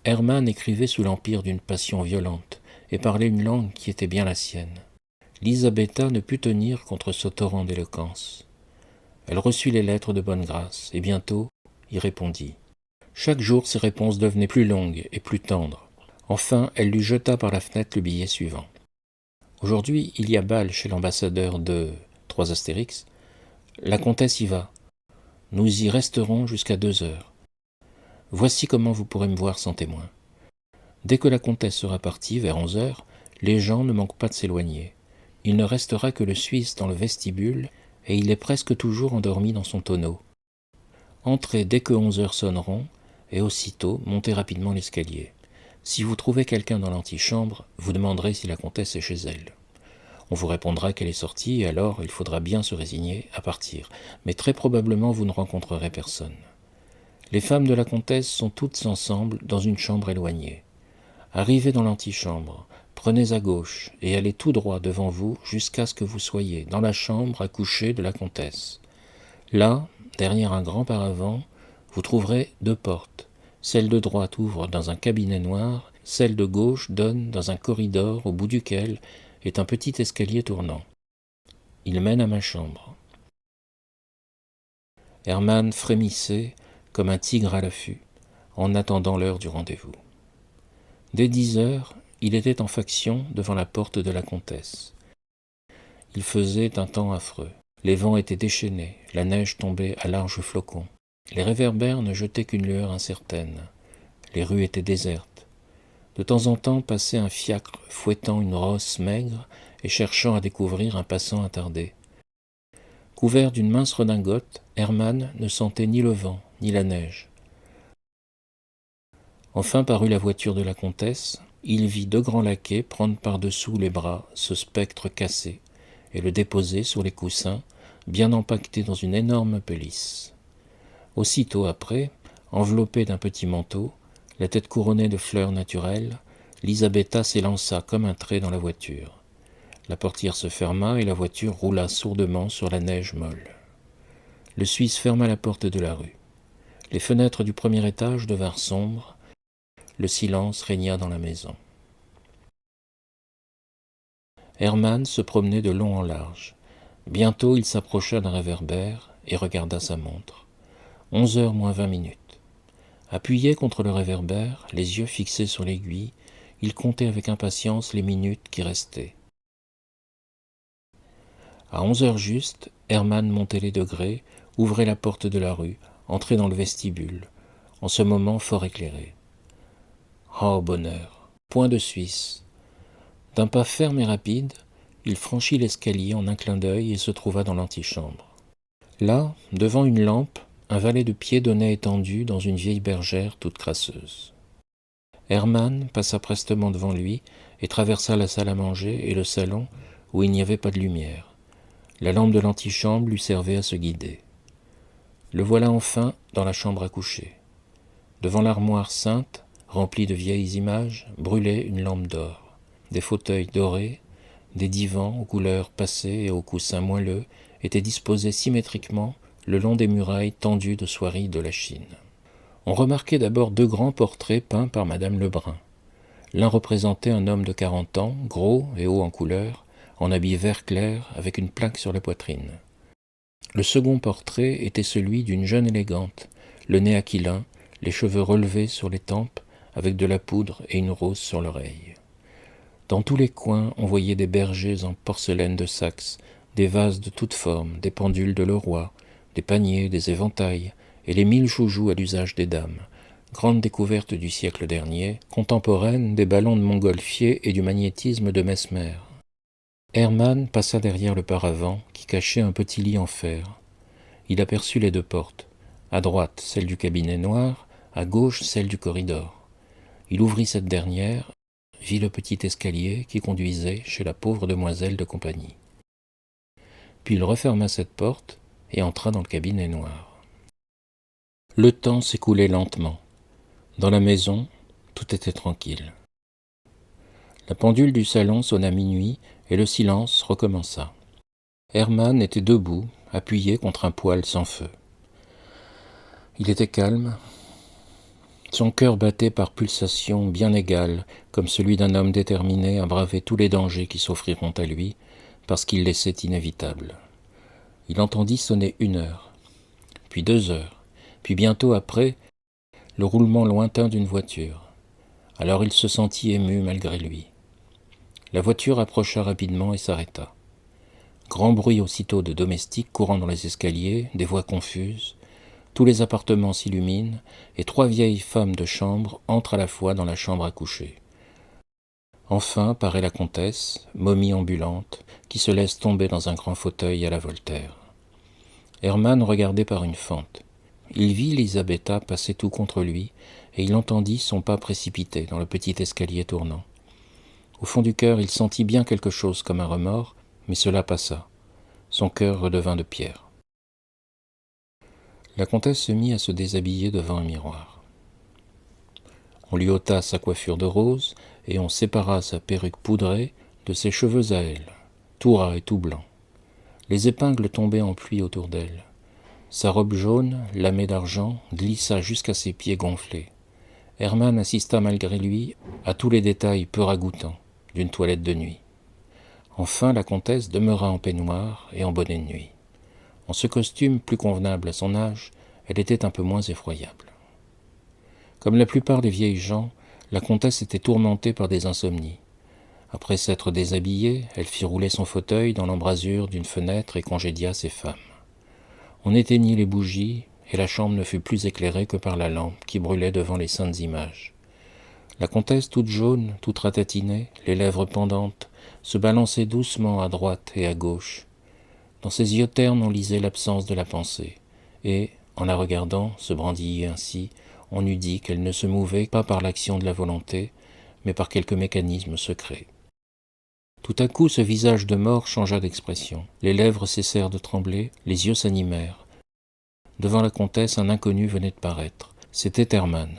Hermann écrivait sous l'empire d'une passion violente et parlait une langue qui était bien la sienne. Lisabetta ne put tenir contre ce torrent d'éloquence. Elle reçut les lettres de bonne grâce et bientôt y répondit. Chaque jour, ses réponses devenaient plus longues et plus tendres. Enfin, elle lui jeta par la fenêtre le billet suivant. « Aujourd'hui, il y a bal chez l'ambassadeur de... ***. La comtesse y va. Nous y resterons jusqu'à 2 heures. Voici comment vous pourrez me voir sans témoin. Dès que la comtesse sera partie, vers 11 heures, les gens ne manquent pas de s'éloigner. Il ne restera que le Suisse dans le vestibule, et il est presque toujours endormi dans son tonneau. Entrez dès que 11 heures sonneront, et aussitôt montez rapidement l'escalier. Si vous trouvez quelqu'un dans l'antichambre, vous demanderez si la comtesse est chez elle. On vous répondra qu'elle est sortie, et alors il faudra bien se résigner à partir. Mais très probablement vous ne rencontrerez personne. Les femmes de la comtesse sont toutes ensemble dans une chambre éloignée. Arrivez dans l'antichambre, prenez à gauche et allez tout droit devant vous jusqu'à ce que vous soyez dans la chambre à coucher de la comtesse. Là, derrière un grand paravent, vous trouverez 2 portes. Celle de droite ouvre dans un cabinet noir, celle de gauche donne dans un corridor au bout duquel est un petit escalier tournant. Il mène à ma chambre. Hermann frémissait comme un tigre à l'affût, en attendant l'heure du rendez-vous. Dès 10 heures, il était en faction devant la porte de la comtesse. Il faisait un temps affreux. Les vents étaient déchaînés, la neige tombait à larges flocons. Les réverbères ne jetaient qu'une lueur incertaine. Les rues étaient désertes. De temps en temps passait un fiacre fouettant une rosse maigre et cherchant à découvrir un passant attardé. Couvert d'une mince redingote, Hermann ne sentait ni le vent, ni la neige. Enfin parut la voiture de la comtesse. Il vit 2 grands laquais prendre par-dessous les bras ce spectre cassé et le déposer sur les coussins, bien empaqueté dans une énorme pelisse. Aussitôt après, enveloppée d'un petit manteau, la tête couronnée de fleurs naturelles, Lisabetta s'élança comme un trait dans la voiture. La portière se ferma et la voiture roula sourdement sur la neige molle. Le Suisse ferma la porte de la rue. Les fenêtres du premier étage devinrent sombres. Le silence régna dans la maison. Hermann se promenait de long en large. Bientôt il s'approcha d'un réverbère et regarda sa montre. 11 heures moins 20 minutes. Appuyé contre le réverbère, les yeux fixés sur l'aiguille, il comptait avec impatience les minutes qui restaient. À 11 heures juste, Hermann montait les degrés, ouvrait la porte de la rue, entrait dans le vestibule, en ce moment fort éclairé. Oh bonheur, point de Suisse. D'un pas ferme et rapide, il franchit l'escalier en un clin d'œil et se trouva dans l'antichambre. Là, devant une lampe, un valet de pied donnait étendu dans une vieille bergère toute crasseuse. Hermann passa prestement devant lui et traversa la salle à manger et le salon où il n'y avait pas de lumière. La lampe de l'antichambre lui servait à se guider. Le voilà enfin dans la chambre à coucher. Devant l'armoire sainte, remplie de vieilles images, brûlait une lampe d'or. Des fauteuils dorés, des divans aux couleurs passées et aux coussins moelleux étaient disposés symétriquement le long des murailles tendues de soieries de la Chine. On remarquait d'abord 2 grands portraits peints par Madame Lebrun. L'un représentait un homme de 40 ans, gros et haut en couleur, en habit vert clair, avec une plaque sur la poitrine. Le second portrait était celui d'une jeune élégante, le nez aquilin, les cheveux relevés sur les tempes, avec de la poudre et une rose sur l'oreille. Dans tous les coins, on voyait des bergers en porcelaine de Saxe, des vases de toutes formes, des pendules de Leroy, des paniers, des éventails, et les 1000 joujoux à l'usage des dames. Grande découverte du siècle dernier, contemporaine des ballons de Montgolfier et du magnétisme de Mesmer. Hermann passa derrière le paravent qui cachait un petit lit en fer. Il aperçut les deux portes, à droite celle du cabinet noir, à gauche celle du corridor. Il ouvrit cette dernière, vit le petit escalier qui conduisait chez la pauvre demoiselle de compagnie. Puis il referma cette porte et entra dans le cabinet noir. Le temps s'écoulait lentement. Dans la maison, tout était tranquille. La pendule du salon sonna minuit et le silence recommença. Hermann était debout, appuyé contre un poêle sans feu. Il était calme. Son cœur battait par pulsations bien égales, comme celui d'un homme déterminé à braver tous les dangers qui s'offriront à lui, parce qu'il les sait inévitables. Il entendit sonner 1 heure, puis 2 heures, puis bientôt après, le roulement lointain d'une voiture. Alors il se sentit ému malgré lui. La voiture approcha rapidement et s'arrêta. Grand bruit aussitôt de domestiques courant dans les escaliers, des voix confuses. Tous les appartements s'illuminent et 3 vieilles femmes de chambre entrent à la fois dans la chambre à coucher. Enfin paraît la comtesse, momie ambulante, qui se laisse tomber dans un grand fauteuil à la Voltaire. Hermann regardait par une fente. Il vit Elisabetta passer tout contre lui, et il entendit son pas précipité dans le petit escalier tournant. Au fond du cœur, il sentit bien quelque chose comme un remords, mais cela passa. Son cœur redevint de pierre. La comtesse se mit à se déshabiller devant un miroir. On lui ôta sa coiffure de rose, et on sépara sa perruque poudrée de ses cheveux à elle, tout ras et tout blanc. Les épingles tombaient en pluie autour d'elle. Sa robe jaune, lamée d'argent, glissa jusqu'à ses pieds gonflés. Hermann assista malgré lui à tous les détails peu ragoûtants d'une toilette de nuit. Enfin, la comtesse demeura en peignoir et en bonnet de nuit. En ce costume plus convenable à son âge, elle était un peu moins effroyable. Comme la plupart des vieilles gens, la comtesse était tourmentée par des insomnies. Après s'être déshabillée, elle fit rouler son fauteuil dans l'embrasure d'une fenêtre et congédia ses femmes. On éteignit les bougies, et la chambre ne fut plus éclairée que par la lampe qui brûlait devant les saintes images. La comtesse, toute jaune, toute ratatinée, les lèvres pendantes, se balançait doucement à droite et à gauche. Dans ses yeux ternes, on lisait l'absence de la pensée, et, en la regardant se brandiller ainsi, on eût dit qu'elle ne se mouvait pas par l'action de la volonté, mais par quelque mécanisme secret. Tout à coup, ce visage de mort changea d'expression. Les lèvres cessèrent de trembler, les yeux s'animèrent. Devant la comtesse, un inconnu venait de paraître. C'était Hermann.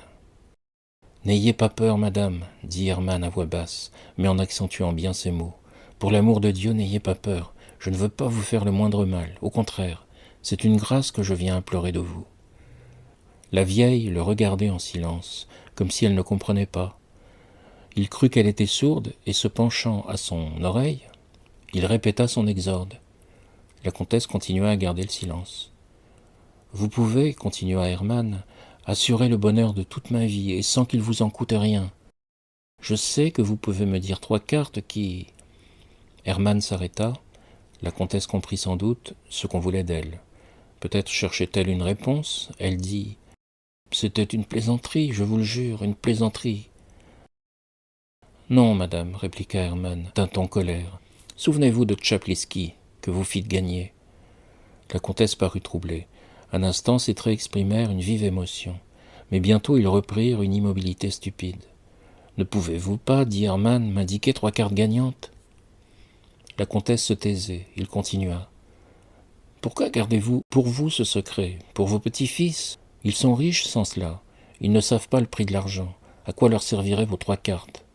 « N'ayez pas peur, madame, » dit Hermann à voix basse, mais en accentuant bien ses mots. « Pour l'amour de Dieu, n'ayez pas peur. Je ne veux pas vous faire le moindre mal. Au contraire, c'est une grâce que je viens implorer de vous. » La vieille le regardait en silence, comme si elle ne comprenait pas. Il crut qu'elle était sourde, et se penchant à son oreille, il répéta son exorde. La comtesse continua à garder le silence. « Vous pouvez, continua Hermann, assurer le bonheur de toute ma vie, et sans qu'il vous en coûte rien. Je sais que vous pouvez me dire 3 cartes qui... » Hermann s'arrêta. La comtesse comprit sans doute ce qu'on voulait d'elle. Peut-être cherchait-elle une réponse. Elle dit « C'était une plaisanterie, je vous le jure, une plaisanterie. » « Non, madame, répliqua Hermann, d'un ton colère. Souvenez-vous de Tchapliski, que vous fîtes gagner. » La comtesse parut troublée. Un instant, ses traits exprimèrent une vive émotion. Mais bientôt, ils reprirent une immobilité stupide. « Ne pouvez-vous pas, dit Hermann, m'indiquer 3 cartes gagnantes ?» La comtesse se taisait. Il continua. « Pourquoi gardez-vous pour vous ce secret? Pour vos petits-fils? Ils sont riches sans cela. Ils ne savent pas le prix de l'argent. À quoi leur serviraient vos 3 cartes?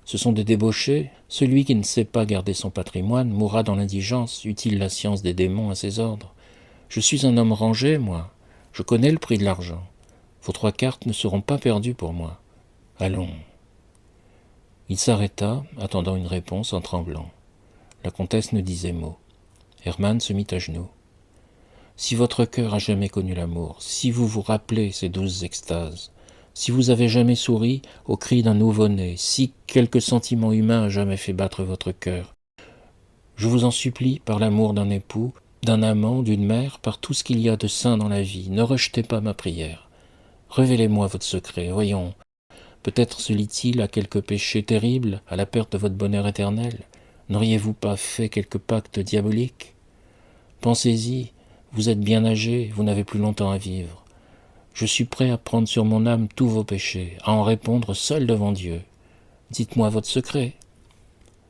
Ce sont des débauchés. Celui qui ne sait pas garder son patrimoine mourra dans l'indigence, eût-il la science des démons à ses ordres. Je suis un homme rangé, moi. Je connais le prix de l'argent. Vos 3 cartes ne seront pas perdues pour moi. Allons. » Il s'arrêta, attendant une réponse en tremblant. La comtesse ne disait mot. Hermann se mit à genoux. « Si votre cœur a jamais connu l'amour, si vous vous rappelez ces douces extases, si vous avez jamais souri au cri d'un nouveau-né, si quelque sentiment humain a jamais fait battre votre cœur, je vous en supplie, par l'amour d'un époux, d'un amant, d'une mère, par tout ce qu'il y a de saint dans la vie, ne rejetez pas ma prière. Révélez-moi votre secret, voyons. Peut-être se lie-t-il à quelque péché terrible, à la perte de votre bonheur éternel. N'auriez-vous pas fait quelque pacte diabolique? Pensez-y, vous êtes bien âgé, vous n'avez plus longtemps à vivre. Je suis prêt à prendre sur mon âme tous vos péchés, à en répondre seul devant Dieu. Dites-moi votre secret.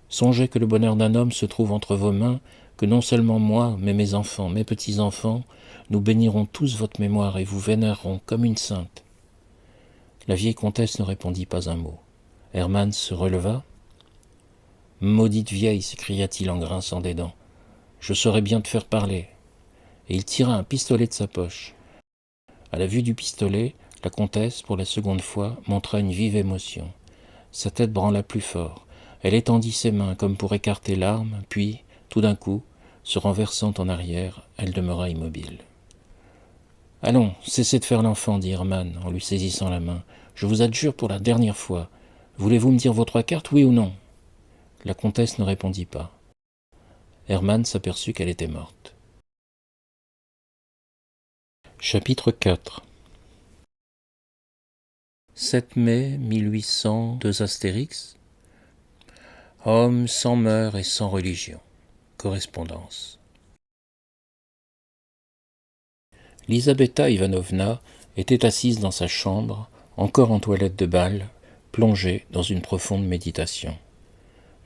Songez que le bonheur d'un homme se trouve entre vos mains, que non seulement moi, mais mes enfants, mes petits-enfants, nous bénirons tous votre mémoire et vous vénérerons comme une sainte. » La vieille comtesse ne répondit pas un mot. Hermann se releva. « Maudite vieille !» s'écria-t-il en grinçant des dents. « Je saurais bien te faire parler. » Et il tira un pistolet de sa poche. À la vue du pistolet, la comtesse, pour la seconde fois, montra une vive émotion. Sa tête branla plus fort. Elle étendit ses mains comme pour écarter l'arme, puis, tout d'un coup, se renversant en arrière, elle demeura immobile. « Allons, cessez de faire l'enfant, » dit Hermann en lui saisissant la main. « Je vous adjure pour la dernière fois. Voulez-vous me dire vos 3 cartes, oui ou non ?» La comtesse ne répondit pas. Hermann s'aperçut qu'elle était morte. Chapitre 4. 7 mai 1802 Astérix. Homme sans mœurs et sans religion. Correspondance. Lisabeta Ivanovna était assise dans sa chambre, encore en toilette de bal, plongée dans une profonde méditation.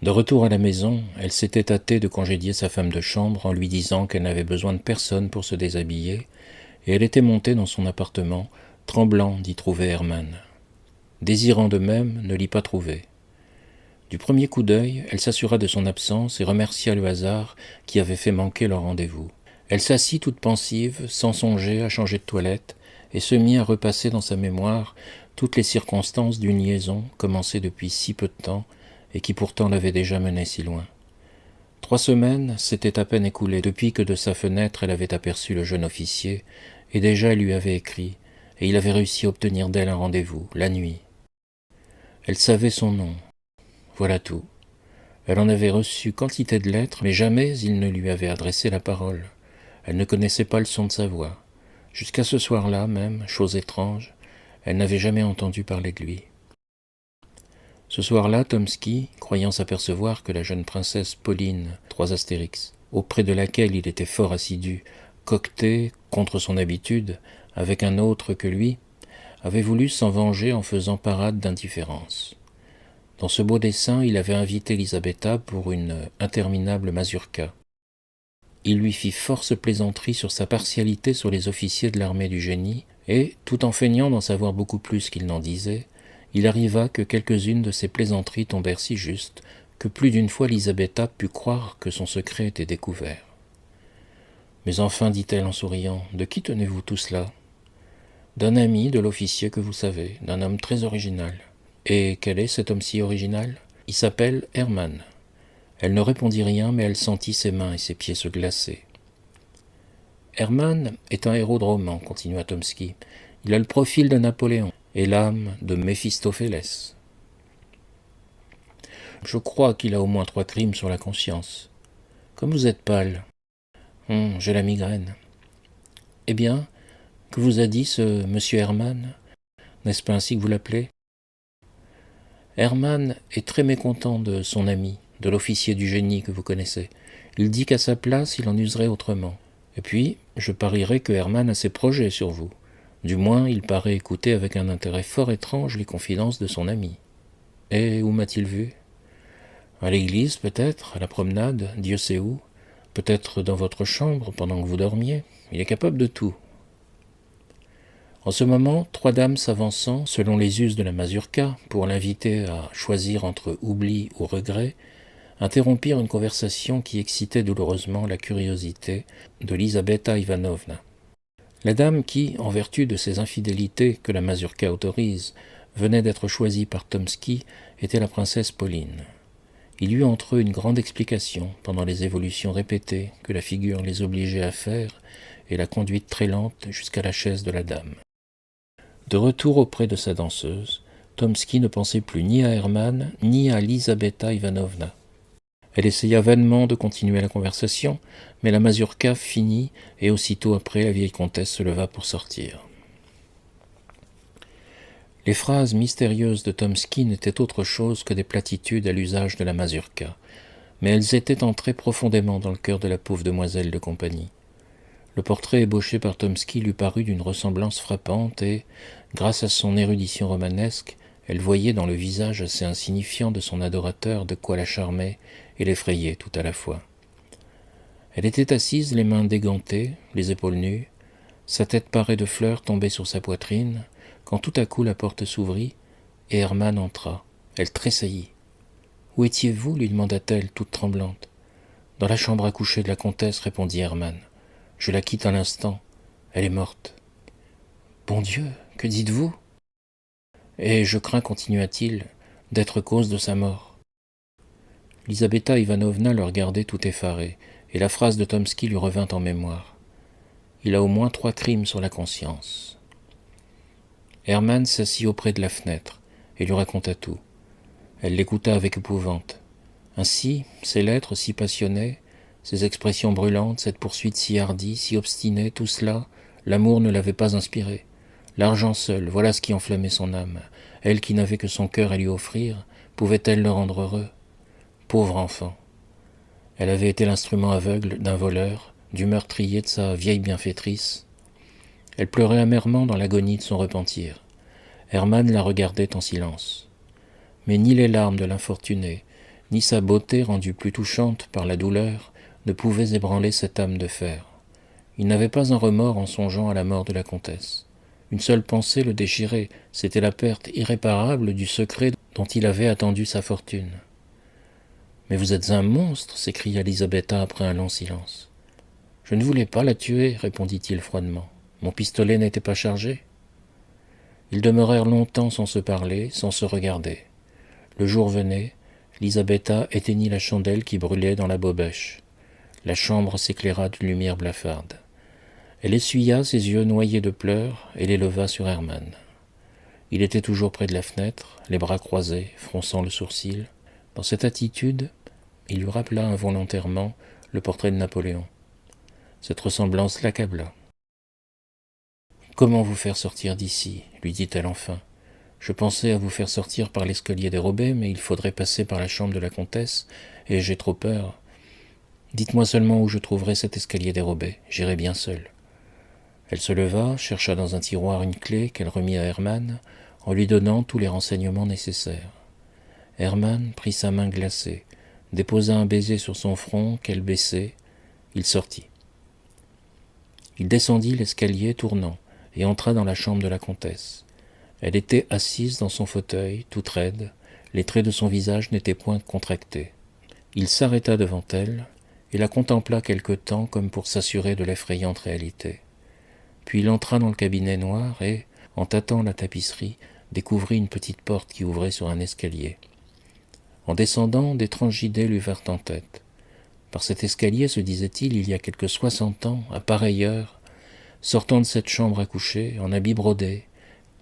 De retour à la maison, elle s'était hâtée de congédier sa femme de chambre en lui disant qu'elle n'avait besoin de personne pour se déshabiller, et elle était montée dans son appartement, tremblant d'y trouver Hermann. Désirant de même, ne l'y pas trouver. Du premier coup d'œil, elle s'assura de son absence et remercia le hasard qui avait fait manquer leur rendez-vous. Elle s'assit toute pensive, sans songer à changer de toilette, et se mit à repasser dans sa mémoire toutes les circonstances d'une liaison commencée depuis si peu de temps et qui pourtant l'avait déjà menée si loin. 3 semaines s'étaient à peine écoulées depuis que de sa fenêtre elle avait aperçu le jeune officier, et déjà elle lui avait écrit, et il avait réussi à obtenir d'elle un rendez-vous, la nuit. Elle savait son nom. Voilà tout. Elle en avait reçu quantité de lettres, mais jamais il ne lui avait adressé la parole. Elle ne connaissait pas le son de sa voix. Jusqu'à ce soir-là même, chose étrange, elle n'avait jamais entendu parler de lui. Ce soir-là, Tomsky, croyant s'apercevoir que la jeune princesse Pauline, 3 Astérix, auprès de laquelle il était fort assidu, coquetait, contre son habitude, avec un autre que lui, avait voulu s'en venger en faisant parade d'indifférence. Dans ce beau dessein, il avait invité Lisabeta pour une interminable mazurka. Il lui fit force plaisanterie sur sa partialité sur les officiers de l'armée du génie, et, tout en feignant d'en savoir beaucoup plus qu'il n'en disait, il arriva que quelques-unes de ces plaisanteries tombèrent si justes que plus d'une fois Lisabeta put croire que son secret était découvert. « Mais enfin, dit-elle en souriant, de qui tenez-vous tout cela ? » ?»« D'un ami de l'officier que vous savez, d'un homme très original. » »« Et quel est cet homme si original ? » ?»« Il s'appelle Hermann. » Elle ne répondit rien, mais elle sentit ses mains et ses pieds se glacer. « Hermann est un héros de roman, » continua Tomsky. « Il a le profil de Napoléon et l'âme de Méphistophélès. Je crois qu'il a au moins 3 crimes sur la conscience. Comme vous êtes pâle. J'ai la migraine. Eh bien, que vous a dit ce monsieur Hermann ? N'est-ce pas ainsi que vous l'appelez ? Hermann est très mécontent de son ami, de l'officier du génie que vous connaissez. Il dit qu'à sa place, il en userait autrement. Et puis, je parierais que Hermann a ses projets sur vous. Du moins, il paraît écouter avec un intérêt fort étrange les confidences de son ami. Et où m'a-t-il vu ? À l'église, peut-être, à la promenade, Dieu sait où. Peut-être dans votre chambre, pendant que vous dormiez. Il est capable de tout. En ce moment, 3 dames s'avançant, selon les us de la mazurka, pour l'inviter à choisir entre oubli ou regret, interrompirent une conversation qui excitait douloureusement la curiosité de Lisabeta Ivanovna. La dame qui, en vertu de ces infidélités que la mazurka autorise, venait d'être choisie par Tomsky était la princesse Pauline. Il y eut entre eux une grande explication pendant les évolutions répétées que la figure les obligeait à faire et la conduite très lente jusqu'à la chaise de la dame. De retour auprès de sa danseuse, Tomsky ne pensait plus ni à Hermann ni à Lizaveta Ivanovna. Elle essaya vainement de continuer la conversation, mais la mazurka finit et aussitôt après la vieille comtesse se leva pour sortir. Les phrases mystérieuses de Tomsky n'étaient autre chose que des platitudes à l'usage de la mazurka, mais elles étaient entrées profondément dans le cœur de la pauvre demoiselle de compagnie. Le portrait ébauché par Tomsky lui parut d'une ressemblance frappante et, grâce à son érudition romanesque, elle voyait dans le visage assez insignifiant de son adorateur de quoi la charmer et l'effrayer tout à la fois. Elle était assise, les mains dégantées, les épaules nues, sa tête parée de fleurs tombée sur sa poitrine, quand tout à coup la porte s'ouvrit et Hermann entra. Elle tressaillit. « Où étiez-vous » lui demanda-t-elle, toute tremblante. « Dans la chambre à coucher de la comtesse, répondit Hermann. « Je la quitte à l'instant. Elle est morte. »« Bon Dieu, que dites-vous » ? « Et je crains, continua-t-il, d'être cause de sa mort. » Lizaveta Ivanovna le regardait tout effarée, et la phrase de Tomsky lui revint en mémoire. Il a au moins 3 crimes sur la conscience. Hermann s'assit auprès de la fenêtre et lui raconta tout. Elle l'écouta avec épouvante. Ainsi, ces lettres si passionnées, ces expressions brûlantes, cette poursuite si hardie, si obstinée, tout cela, l'amour ne l'avait pas inspiré. L'argent seul, voilà ce qui enflammait son âme. Elle qui n'avait que son cœur à lui offrir, pouvait-elle le rendre heureux ? Pauvre enfant. Elle avait été l'instrument aveugle d'un voleur, du meurtrier de sa vieille bienfaitrice. Elle pleurait amèrement dans l'agonie de son repentir. Hermann la regardait en silence. Mais ni les larmes de l'infortunée, ni sa beauté rendue plus touchante par la douleur, ne pouvaient ébranler cette âme de fer. Il n'avait pas un remords en songeant à la mort de la comtesse. Une seule pensée le déchirait, c'était la perte irréparable du secret dont il avait attendu sa fortune. « Mais vous êtes un monstre !» s'écria Lizaveta après un long silence. « Je ne voulais pas la tuer, répondit-il froidement. Mon pistolet n'était pas chargé. » Ils demeurèrent longtemps sans se parler, sans se regarder. Le jour venait, Lizaveta éteignit la chandelle qui brûlait dans la bobèche. La chambre s'éclaira d'une lumière blafarde. Elle essuya ses yeux noyés de pleurs et les leva sur Hermann. Il était toujours près de la fenêtre, les bras croisés, fronçant le sourcil. Dans cette attitude, il lui rappela involontairement le portrait de Napoléon. Cette ressemblance l'accabla. « Comment vous faire sortir d'ici » lui dit-elle enfin. « Je pensais à vous faire sortir par l'escalier dérobé, mais il faudrait passer par la chambre de la comtesse, et j'ai trop peur. Dites-moi seulement où je trouverai cet escalier dérobé, j'irai bien seule. » Elle se leva, chercha dans un tiroir une clé qu'elle remit à Hermann, en lui donnant tous les renseignements nécessaires. Hermann prit sa main glacée, déposa un baiser sur son front qu'elle baissait, il sortit. Il descendit l'escalier tournant, et entra dans la chambre de la comtesse. Elle était assise dans son fauteuil, toute raide, les traits de son visage n'étaient point contractés. Il s'arrêta devant elle, et la contempla quelque temps comme pour s'assurer de l'effrayante réalité. Puis il entra dans le cabinet noir et, en tâtant la tapisserie, découvrit une petite porte qui ouvrait sur un escalier. En descendant, d'étranges idées lui vinrent en tête. Par cet escalier, se disait-il, il y a quelque 60 ans, à pareille heure, sortant de cette chambre à coucher, en habit brodé,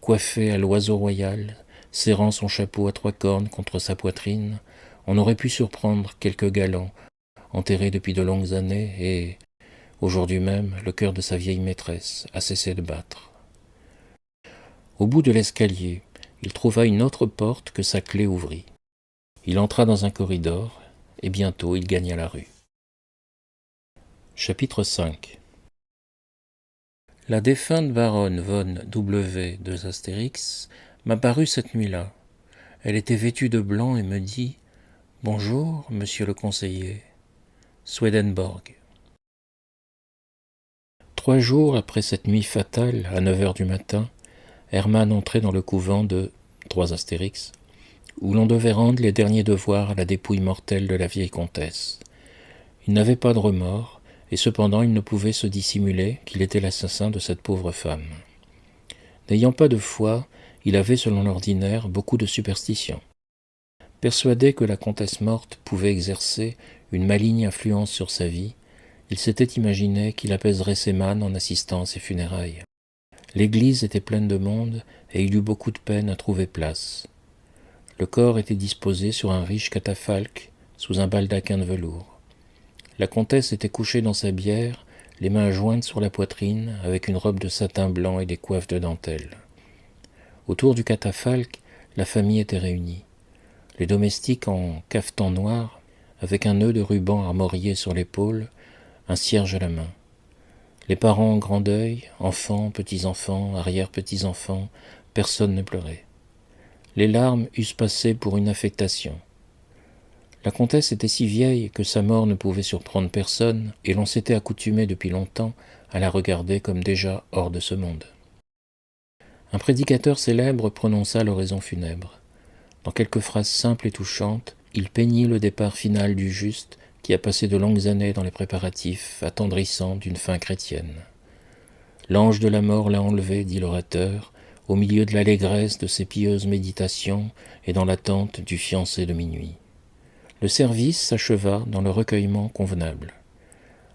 coiffé à l'oiseau royal, serrant son chapeau à 3 cornes contre sa poitrine, on aurait pu surprendre quelque galant, enterré depuis de longues années, et, aujourd'hui même, le cœur de sa vieille maîtresse a cessé de battre. Au bout de l'escalier, il trouva une autre porte que sa clé ouvrit. Il entra dans un corridor, et bientôt il gagna la rue. Chapitre 5. La défunte baronne von W. de Astérix m'apparut cette nuit-là. Elle était vêtue de blanc et me dit « Bonjour, monsieur le conseiller. Swedenborg. » 3 jours après cette nuit fatale, à 9h du matin, Hermann entrait dans le couvent de 3 Astérix, où l'on devait rendre les derniers devoirs à la dépouille mortelle de la vieille comtesse. Il n'avait pas de remords, et cependant il ne pouvait se dissimuler qu'il était l'assassin de cette pauvre femme. N'ayant pas de foi, Il avait, selon l'ordinaire, beaucoup de superstitions. Persuadé que la comtesse morte pouvait exercer une maligne influence sur sa vie, il s'était imaginé qu'il apaiserait ses mânes en assistant à ses funérailles. L'église était pleine de monde et il eut beaucoup de peine à trouver place. Le corps était disposé sur un riche catafalque sous un baldaquin de velours. La comtesse était couchée dans sa bière, les mains jointes sur la poitrine, avec une robe de satin blanc et des coiffes de dentelle. Autour du catafalque, la famille était réunie. Les domestiques en cafetan noir, avec un nœud de ruban armorié sur l'épaule, un cierge à la main. Les parents en grand deuil, enfants, petits-enfants, arrière-petits-enfants, personne ne pleurait. Les larmes eussent passé pour une affectation. La comtesse était si vieille que sa mort ne pouvait surprendre personne, et l'on s'était accoutumé depuis longtemps à la regarder comme déjà hors de ce monde. Un prédicateur célèbre prononça l'oraison funèbre. Dans quelques phrases simples et touchantes, il peignit le départ final du juste qui a passé de longues années dans les préparatifs attendrissants d'une fin chrétienne. L'ange de la mort l'a enlevé, dit l'orateur, au milieu de l'allégresse de ses pieuses méditations et dans l'attente du fiancé de minuit. Le service s'acheva dans le recueillement convenable.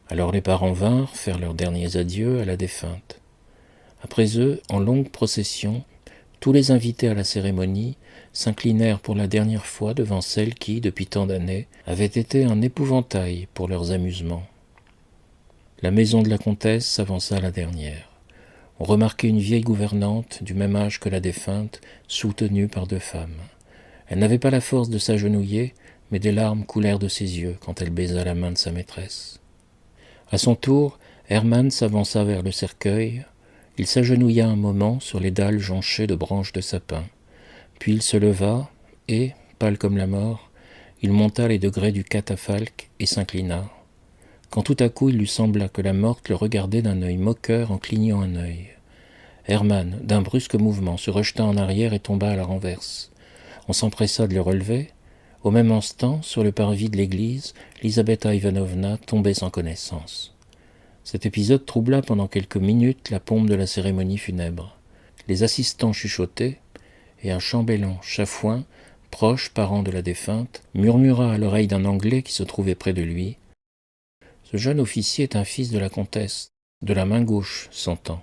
Alors les parents vinrent faire leurs derniers adieux à la défunte. Après eux, en longue procession, tous les invités à la cérémonie s'inclinèrent pour la dernière fois devant celle qui, depuis tant d'années, avait été un épouvantail pour leurs amusements. La maison de la comtesse s'avança à la dernière. On remarquait une vieille gouvernante, du même âge que la défunte, soutenue par deux femmes. Elle n'avait pas la force de s'agenouiller, mais des larmes coulèrent de ses yeux quand elle baisa la main de sa maîtresse. À son tour, Hermann s'avança vers le cercueil. Il s'agenouilla un moment sur les dalles jonchées de branches de sapin. Puis il se leva et, pâle comme la mort, il monta les degrés du catafalque et s'inclina, quand tout à coup il lui sembla que la morte le regardait d'un œil moqueur en clignant un œil. Hermann, d'un brusque mouvement, se rejeta en arrière et tomba à la renverse. On s'empressa de le relever. Au même instant, sur le parvis de l'église, Lizaveta Ivanovna tombait sans connaissance. Cet épisode troubla pendant quelques minutes la pompe de la cérémonie funèbre. Les assistants chuchotaient, et un chambellan chafouin, proche parent de la défunte, murmura à l'oreille d'un Anglais qui se trouvait près de lui. « Ce jeune officier est un fils de la comtesse, de la main gauche, s'entend. »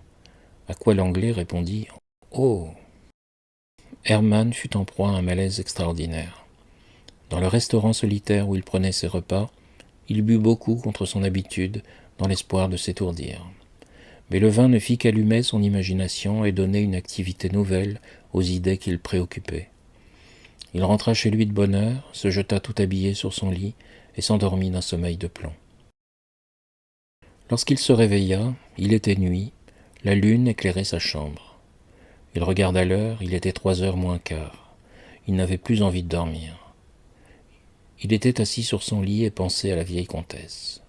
À quoi l'Anglais répondit « Oh !» Hermann fut en proie à un malaise extraordinaire. Dans le restaurant solitaire où il prenait ses repas, il but beaucoup contre son habitude, dans l'espoir de s'étourdir. Mais le vin ne fit qu'allumer son imagination et donner une activité nouvelle aux idées qui le préoccupaient. Il rentra chez lui de bonne heure, se jeta tout habillé sur son lit et s'endormit d'un sommeil de plomb. Lorsqu'il se réveilla, il était nuit, la lune éclairait sa chambre. Il regarda l'heure, il était 3h moins quart. Il n'avait plus envie de dormir. Il était assis sur son lit et pensait à la vieille comtesse.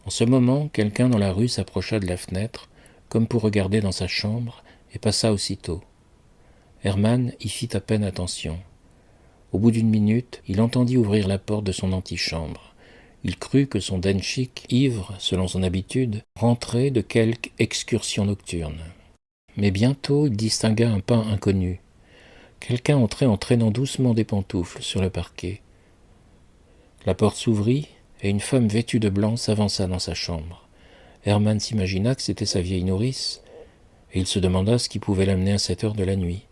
En ce moment, quelqu'un dans la rue s'approcha de la fenêtre, comme pour regarder dans sa chambre, et passa aussitôt. Hermann y fit à peine attention. Au bout d'une minute, il entendit ouvrir la porte de son antichambre. Il crut que son denchik, ivre, selon son habitude, rentrait de quelque excursion nocturne. Mais bientôt il distingua un pas inconnu. Quelqu'un entrait en traînant doucement des pantoufles sur le parquet. La porte s'ouvrit, et une femme vêtue de blanc s'avança dans sa chambre. Hermann s'imagina que c'était sa vieille nourrice, et il se demanda ce qui pouvait l'amener à cette heure de la nuit.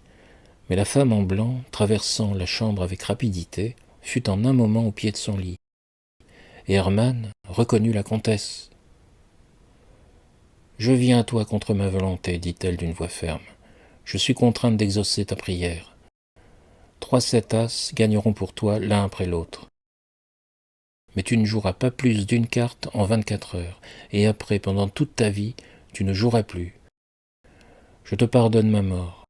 Mais la femme en blanc, traversant la chambre avec rapidité, fut en un moment au pied de son lit. Et Hermann reconnut la comtesse. « Je viens à toi contre ma volonté, dit-elle d'une voix ferme. Je suis contrainte d'exaucer ta prière. 3 7 gagneront pour toi l'un après l'autre. Mais tu ne joueras pas plus d'une carte en 24 heures, et après, pendant toute ta vie, tu ne joueras plus. Je te pardonne ma mort,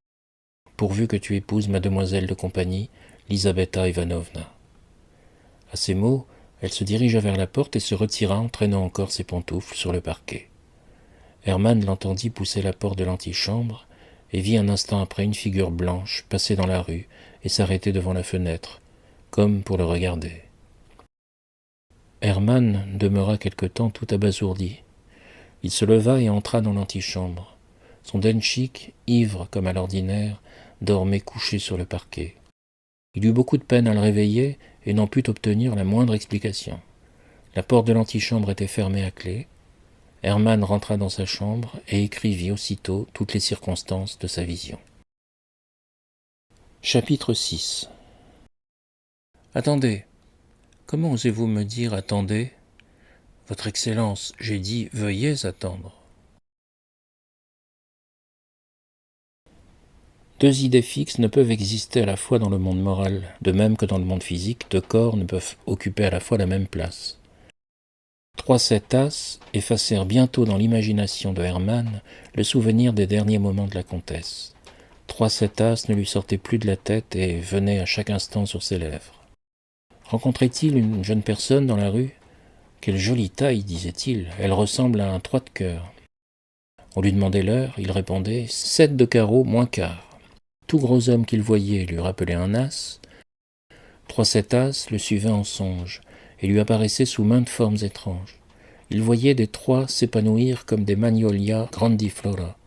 pourvu que tu épouses ma demoiselle de compagnie, Lizaveta Ivanovna. » À ces mots, elle se dirigea vers la porte et se retira en traînant encore ses pantoufles sur le parquet. Hermann l'entendit pousser la porte de l'antichambre et vit un instant après une figure blanche passer dans la rue et s'arrêter devant la fenêtre, comme pour le regarder. Hermann demeura quelque temps tout abasourdi. Il se leva et entra dans l'antichambre. Son denchik, ivre comme à l'ordinaire, dormait couché sur le parquet. Il eut beaucoup de peine à le réveiller et n'en put obtenir la moindre explication. La porte de l'antichambre était fermée à clé. Hermann rentra dans sa chambre et écrivit aussitôt toutes les circonstances de sa vision. Chapitre 6. Attendez. Comment osez-vous me dire « attendez » ? Votre Excellence, j'ai dit « veuillez attendre ». Deux idées fixes ne peuvent exister à la fois dans le monde moral, de même que dans le monde physique, deux corps ne peuvent occuper à la fois la même place. 3-7 As effacèrent bientôt dans l'imagination de Hermann le souvenir des derniers moments de la comtesse. 3-7 As ne lui sortait plus de la tête et venait à chaque instant sur ses lèvres. Rencontrait-il une jeune personne dans la rue ? Quelle jolie taille, disait-il, elle ressemble à un 3 de cœur. On lui demandait l'heure, il répondait 7 de carreau moins quart. Tout gros homme qu'il voyait lui rappelait un as. 3-7 As le suivait en songe et lui apparaissait sous maintes formes étranges. Il voyait des 3 s'épanouir comme des Magnolia grandiflora.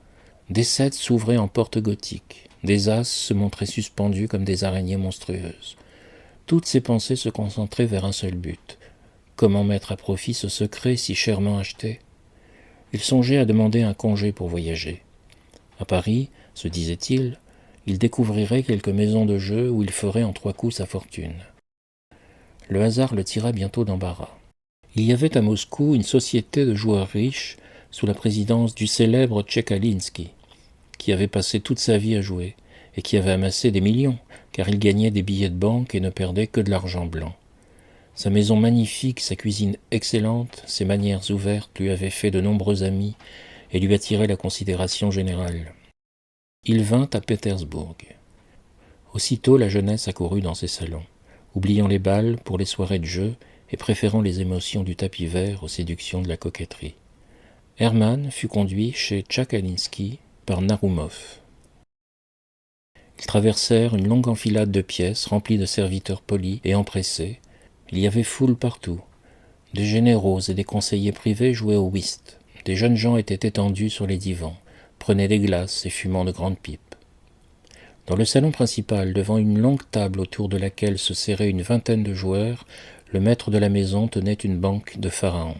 Des 7 s'ouvraient en portes gothiques. Des as se montraient suspendus comme des araignées monstrueuses. Toutes ses pensées se concentraient vers un seul but. Comment mettre à profit ce secret si chèrement acheté ? Il songeait à demander un congé pour voyager. À Paris, se disait-il, il découvrirait quelques maisons de jeu où il ferait en 3 coups sa fortune. Le hasard le tira bientôt d'embarras. Il y avait à Moscou une société de joueurs riches sous la présidence du célèbre Tchekalinsky, qui avait passé toute sa vie à jouer et qui avait amassé des millions, car il gagnait des billets de banque et ne perdait que de l'argent blanc. Sa maison magnifique, sa cuisine excellente, ses manières ouvertes lui avaient fait de nombreux amis et lui attiraient la considération générale. Il vint à Pétersbourg. Aussitôt la jeunesse accourut dans ses salons, oubliant les bals pour les soirées de jeu et préférant les émotions du tapis vert aux séductions de la coquetterie. Hermann fut conduit chez Tchekalinsky par Naroumov. Ils traversèrent une longue enfilade de pièces remplies de serviteurs polis et empressés. Il y avait foule partout. Des généraux et des conseillers privés jouaient au whist. Des jeunes gens étaient étendus sur les divans, prenaient des glaces et fumant de grandes pipes. Dans le salon principal, devant une longue table autour de laquelle se serraient une vingtaine de joueurs, le maître de la maison tenait une banque de pharaon.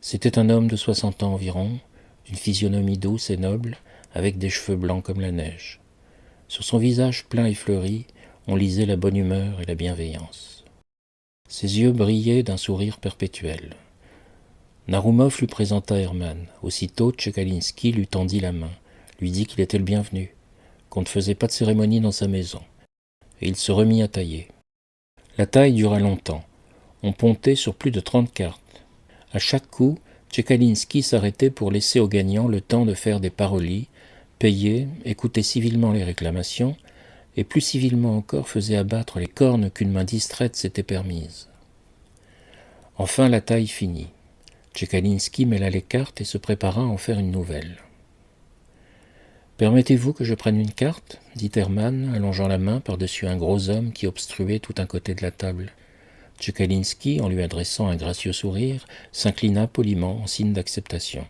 C'était un homme de 60 ans environ, d'une physionomie douce et noble, avec des cheveux blancs comme la neige. Sur son visage plein et fleuri, on lisait la bonne humeur et la bienveillance. Ses yeux brillaient d'un sourire perpétuel. Naroumov lui présenta Hermann. Aussitôt, Tchekalinsky lui tendit la main, lui dit qu'il était le bienvenu, qu'on ne faisait pas de cérémonie dans sa maison, et il se remit à tailler. La taille dura longtemps. On pontait sur plus de 30 cartes. À chaque coup, Tchekalinsky s'arrêtait pour laisser aux gagnants le temps de faire des parolies, payer, écouter civilement les réclamations, et plus civilement encore faisait abattre les cornes qu'une main distraite s'était permise. Enfin la taille finit. Tchekalinsky mêla les cartes et se prépara à en faire une nouvelle. « Permettez-vous que je prenne une carte » dit Hermann, allongeant la main par-dessus un gros homme qui obstruait tout un côté de la table. Tchekalinsky, en lui adressant un gracieux sourire, s'inclina poliment en signe d'acceptation.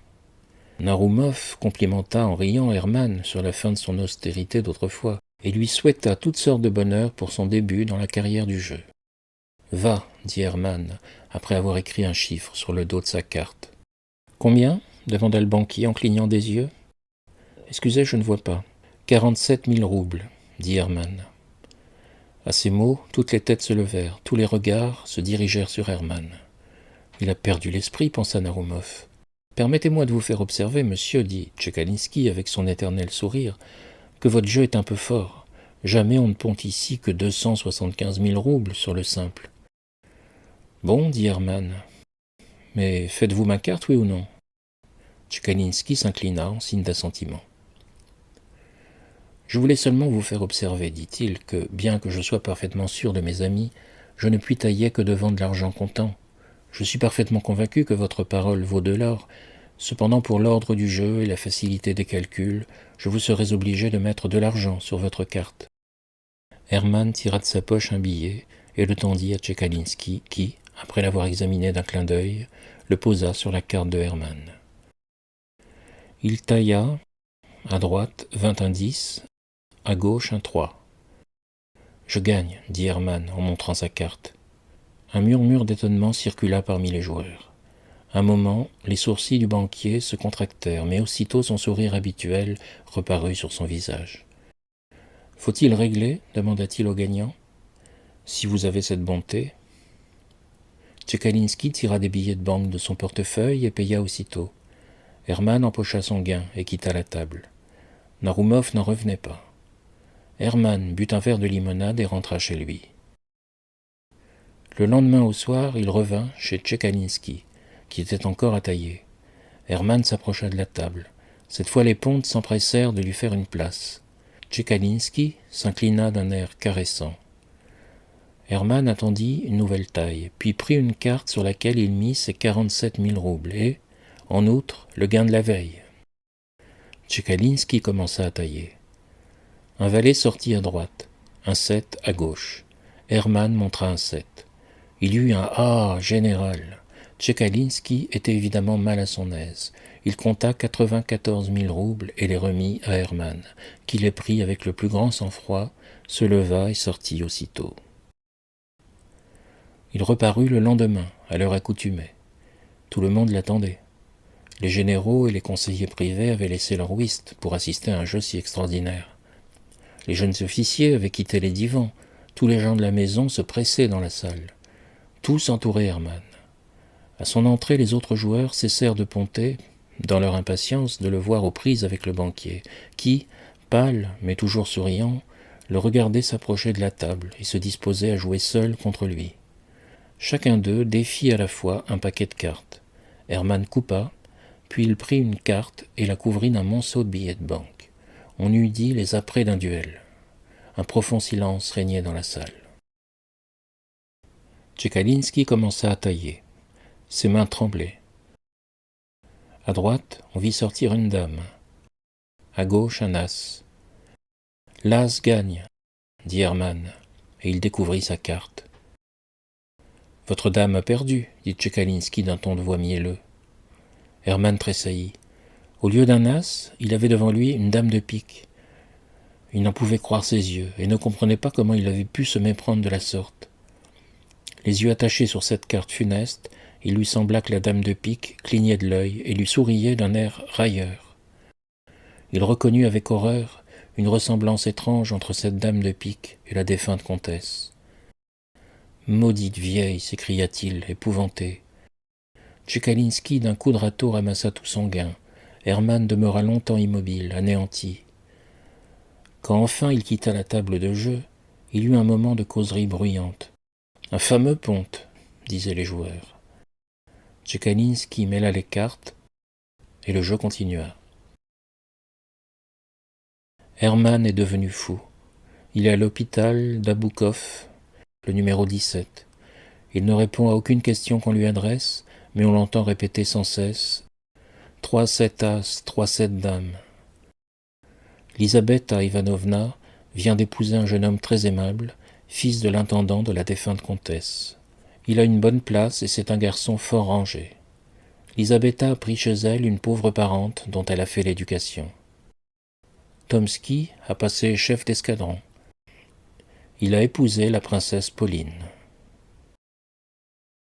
Naroumov complimenta en riant Hermann sur la fin de son austérité d'autrefois, et lui souhaita toutes sortes de bonheur pour son début dans la carrière du jeu. « Va, dit Hermann, après avoir écrit un chiffre sur le dos de sa carte. « Combien » demanda le banquier en clignant des yeux. « Excusez, je ne vois pas. 47 000 roubles, dit Hermann. À ces mots, toutes les têtes se levèrent, tous les regards se dirigèrent sur Hermann. Il a perdu l'esprit, pensa Naroumov. Permettez-moi de vous faire observer, monsieur, dit Tchekalinsky avec son éternel sourire, que votre jeu est un peu fort. Jamais on ne ponte ici que 275 000 roubles sur le simple. Bon, dit Hermann. Mais faites-vous ma carte, oui ou non ? Tchekalinsky s'inclina en signe d'assentiment. Je voulais seulement vous faire observer, dit-il, que, bien que je sois parfaitement sûr de mes amis, je ne puis tailler que devant de l'argent comptant. Je suis parfaitement convaincu que votre parole vaut de l'or. Cependant, pour l'ordre du jeu et la facilité des calculs, je vous serais obligé de mettre de l'argent sur votre carte. Hermann tira de sa poche un billet et le tendit à Tchekalinsky, qui, après l'avoir examiné d'un clin d'œil, le posa sur la carte de Hermann. Il tailla, à droite, 20 indices, à gauche un 3. Je gagne, dit Hermann en montrant sa carte. Un murmure d'étonnement circula parmi les joueurs. Un moment, les sourcils du banquier se contractèrent, mais aussitôt son sourire habituel reparut sur son visage. « Faut-il régler » demanda-t-il au gagnant. « Si vous avez cette bonté. » Tchekalinski tira des billets de banque de son portefeuille et paya aussitôt. Hermann empocha son gain et quitta la table. Naroumov n'en revenait pas. Hermann but un verre de limonade et rentra chez lui. Le lendemain au soir, il revint chez Tchekalinski, qui était encore à tailler. Hermann s'approcha de la table. Cette fois les pontes s'empressèrent de lui faire une place. Tchekalinski s'inclina d'un air caressant. Hermann attendit une nouvelle taille, puis prit une carte sur laquelle il mit ses 47 000 roubles et, en outre, le gain de la veille. Tchekalinski commença à tailler. Un valet sortit à droite, un 7 à gauche. Hermann montra un 7. Il y eut un « Ah, général !» Tchekalinski était évidemment mal à son aise. Il compta 94 000 roubles et les remit à Hermann, qui les prit avec le plus grand sang-froid, se leva et sortit aussitôt. Il reparut le lendemain, à l'heure accoutumée. Tout le monde l'attendait. Les généraux et les conseillers privés avaient laissé leur whist pour assister à un jeu si extraordinaire. Les jeunes officiers avaient quitté les divans. Tous les gens de la maison se pressaient dans la salle. Tous entouraient Hermann. À son entrée, les autres joueurs cessèrent de ponter, dans leur impatience de le voir aux prises avec le banquier, qui, pâle mais toujours souriant, le regardait s'approcher de la table et se disposait à jouer seul contre lui. Chacun d'eux défit à la fois un paquet de cartes. Hermann coupa, puis il prit une carte et la couvrit d'un monceau de billets de banque. On eût dit les apprêts d'un duel. Un profond silence régnait dans la salle. Tchekalinski commença à tailler. Ses mains tremblaient. À droite, on vit sortir une dame. À gauche, un as. « L'as gagne », dit Hermann, et il découvrit sa carte. « Votre dame a perdu », dit Tchekalinski d'un ton de voix mielleux. Hermann tressaillit. Au lieu d'un as, il avait devant lui une dame de pique. Il n'en pouvait croire ses yeux, et ne comprenait pas comment il avait pu se méprendre de la sorte. Les yeux attachés sur cette carte funeste, il lui sembla que la dame de pique clignait de l'œil et lui souriait d'un air railleur. Il reconnut avec horreur une ressemblance étrange entre cette dame de pique et la défunte comtesse. « Maudite vieille !» s'écria-t-il, épouvanté. Tchekalinski d'un coup de râteau ramassa tout son gain. Hermann demeura longtemps immobile, anéanti. Quand enfin il quitta la table de jeu, il eut un moment de causerie bruyante. « Un fameux ponte !» disaient les joueurs. Tchekalinski mêla les cartes, et le jeu continua. Hermann est devenu fou. Il est à l'hôpital d'Aboukov, le numéro 17. Il ne répond à aucune question qu'on lui adresse, mais on l'entend répéter sans cesse « 3-7 as, 3-7 dames ». Lisabeta Ivanovna vient d'épouser un jeune homme très aimable, fils de l'intendant de la défunte comtesse. Il a une bonne place et c'est un garçon fort rangé. Lisabeta a pris chez elle une pauvre parente dont elle a fait l'éducation. Tomsky a passé chef d'escadron. Il a épousé la princesse Pauline.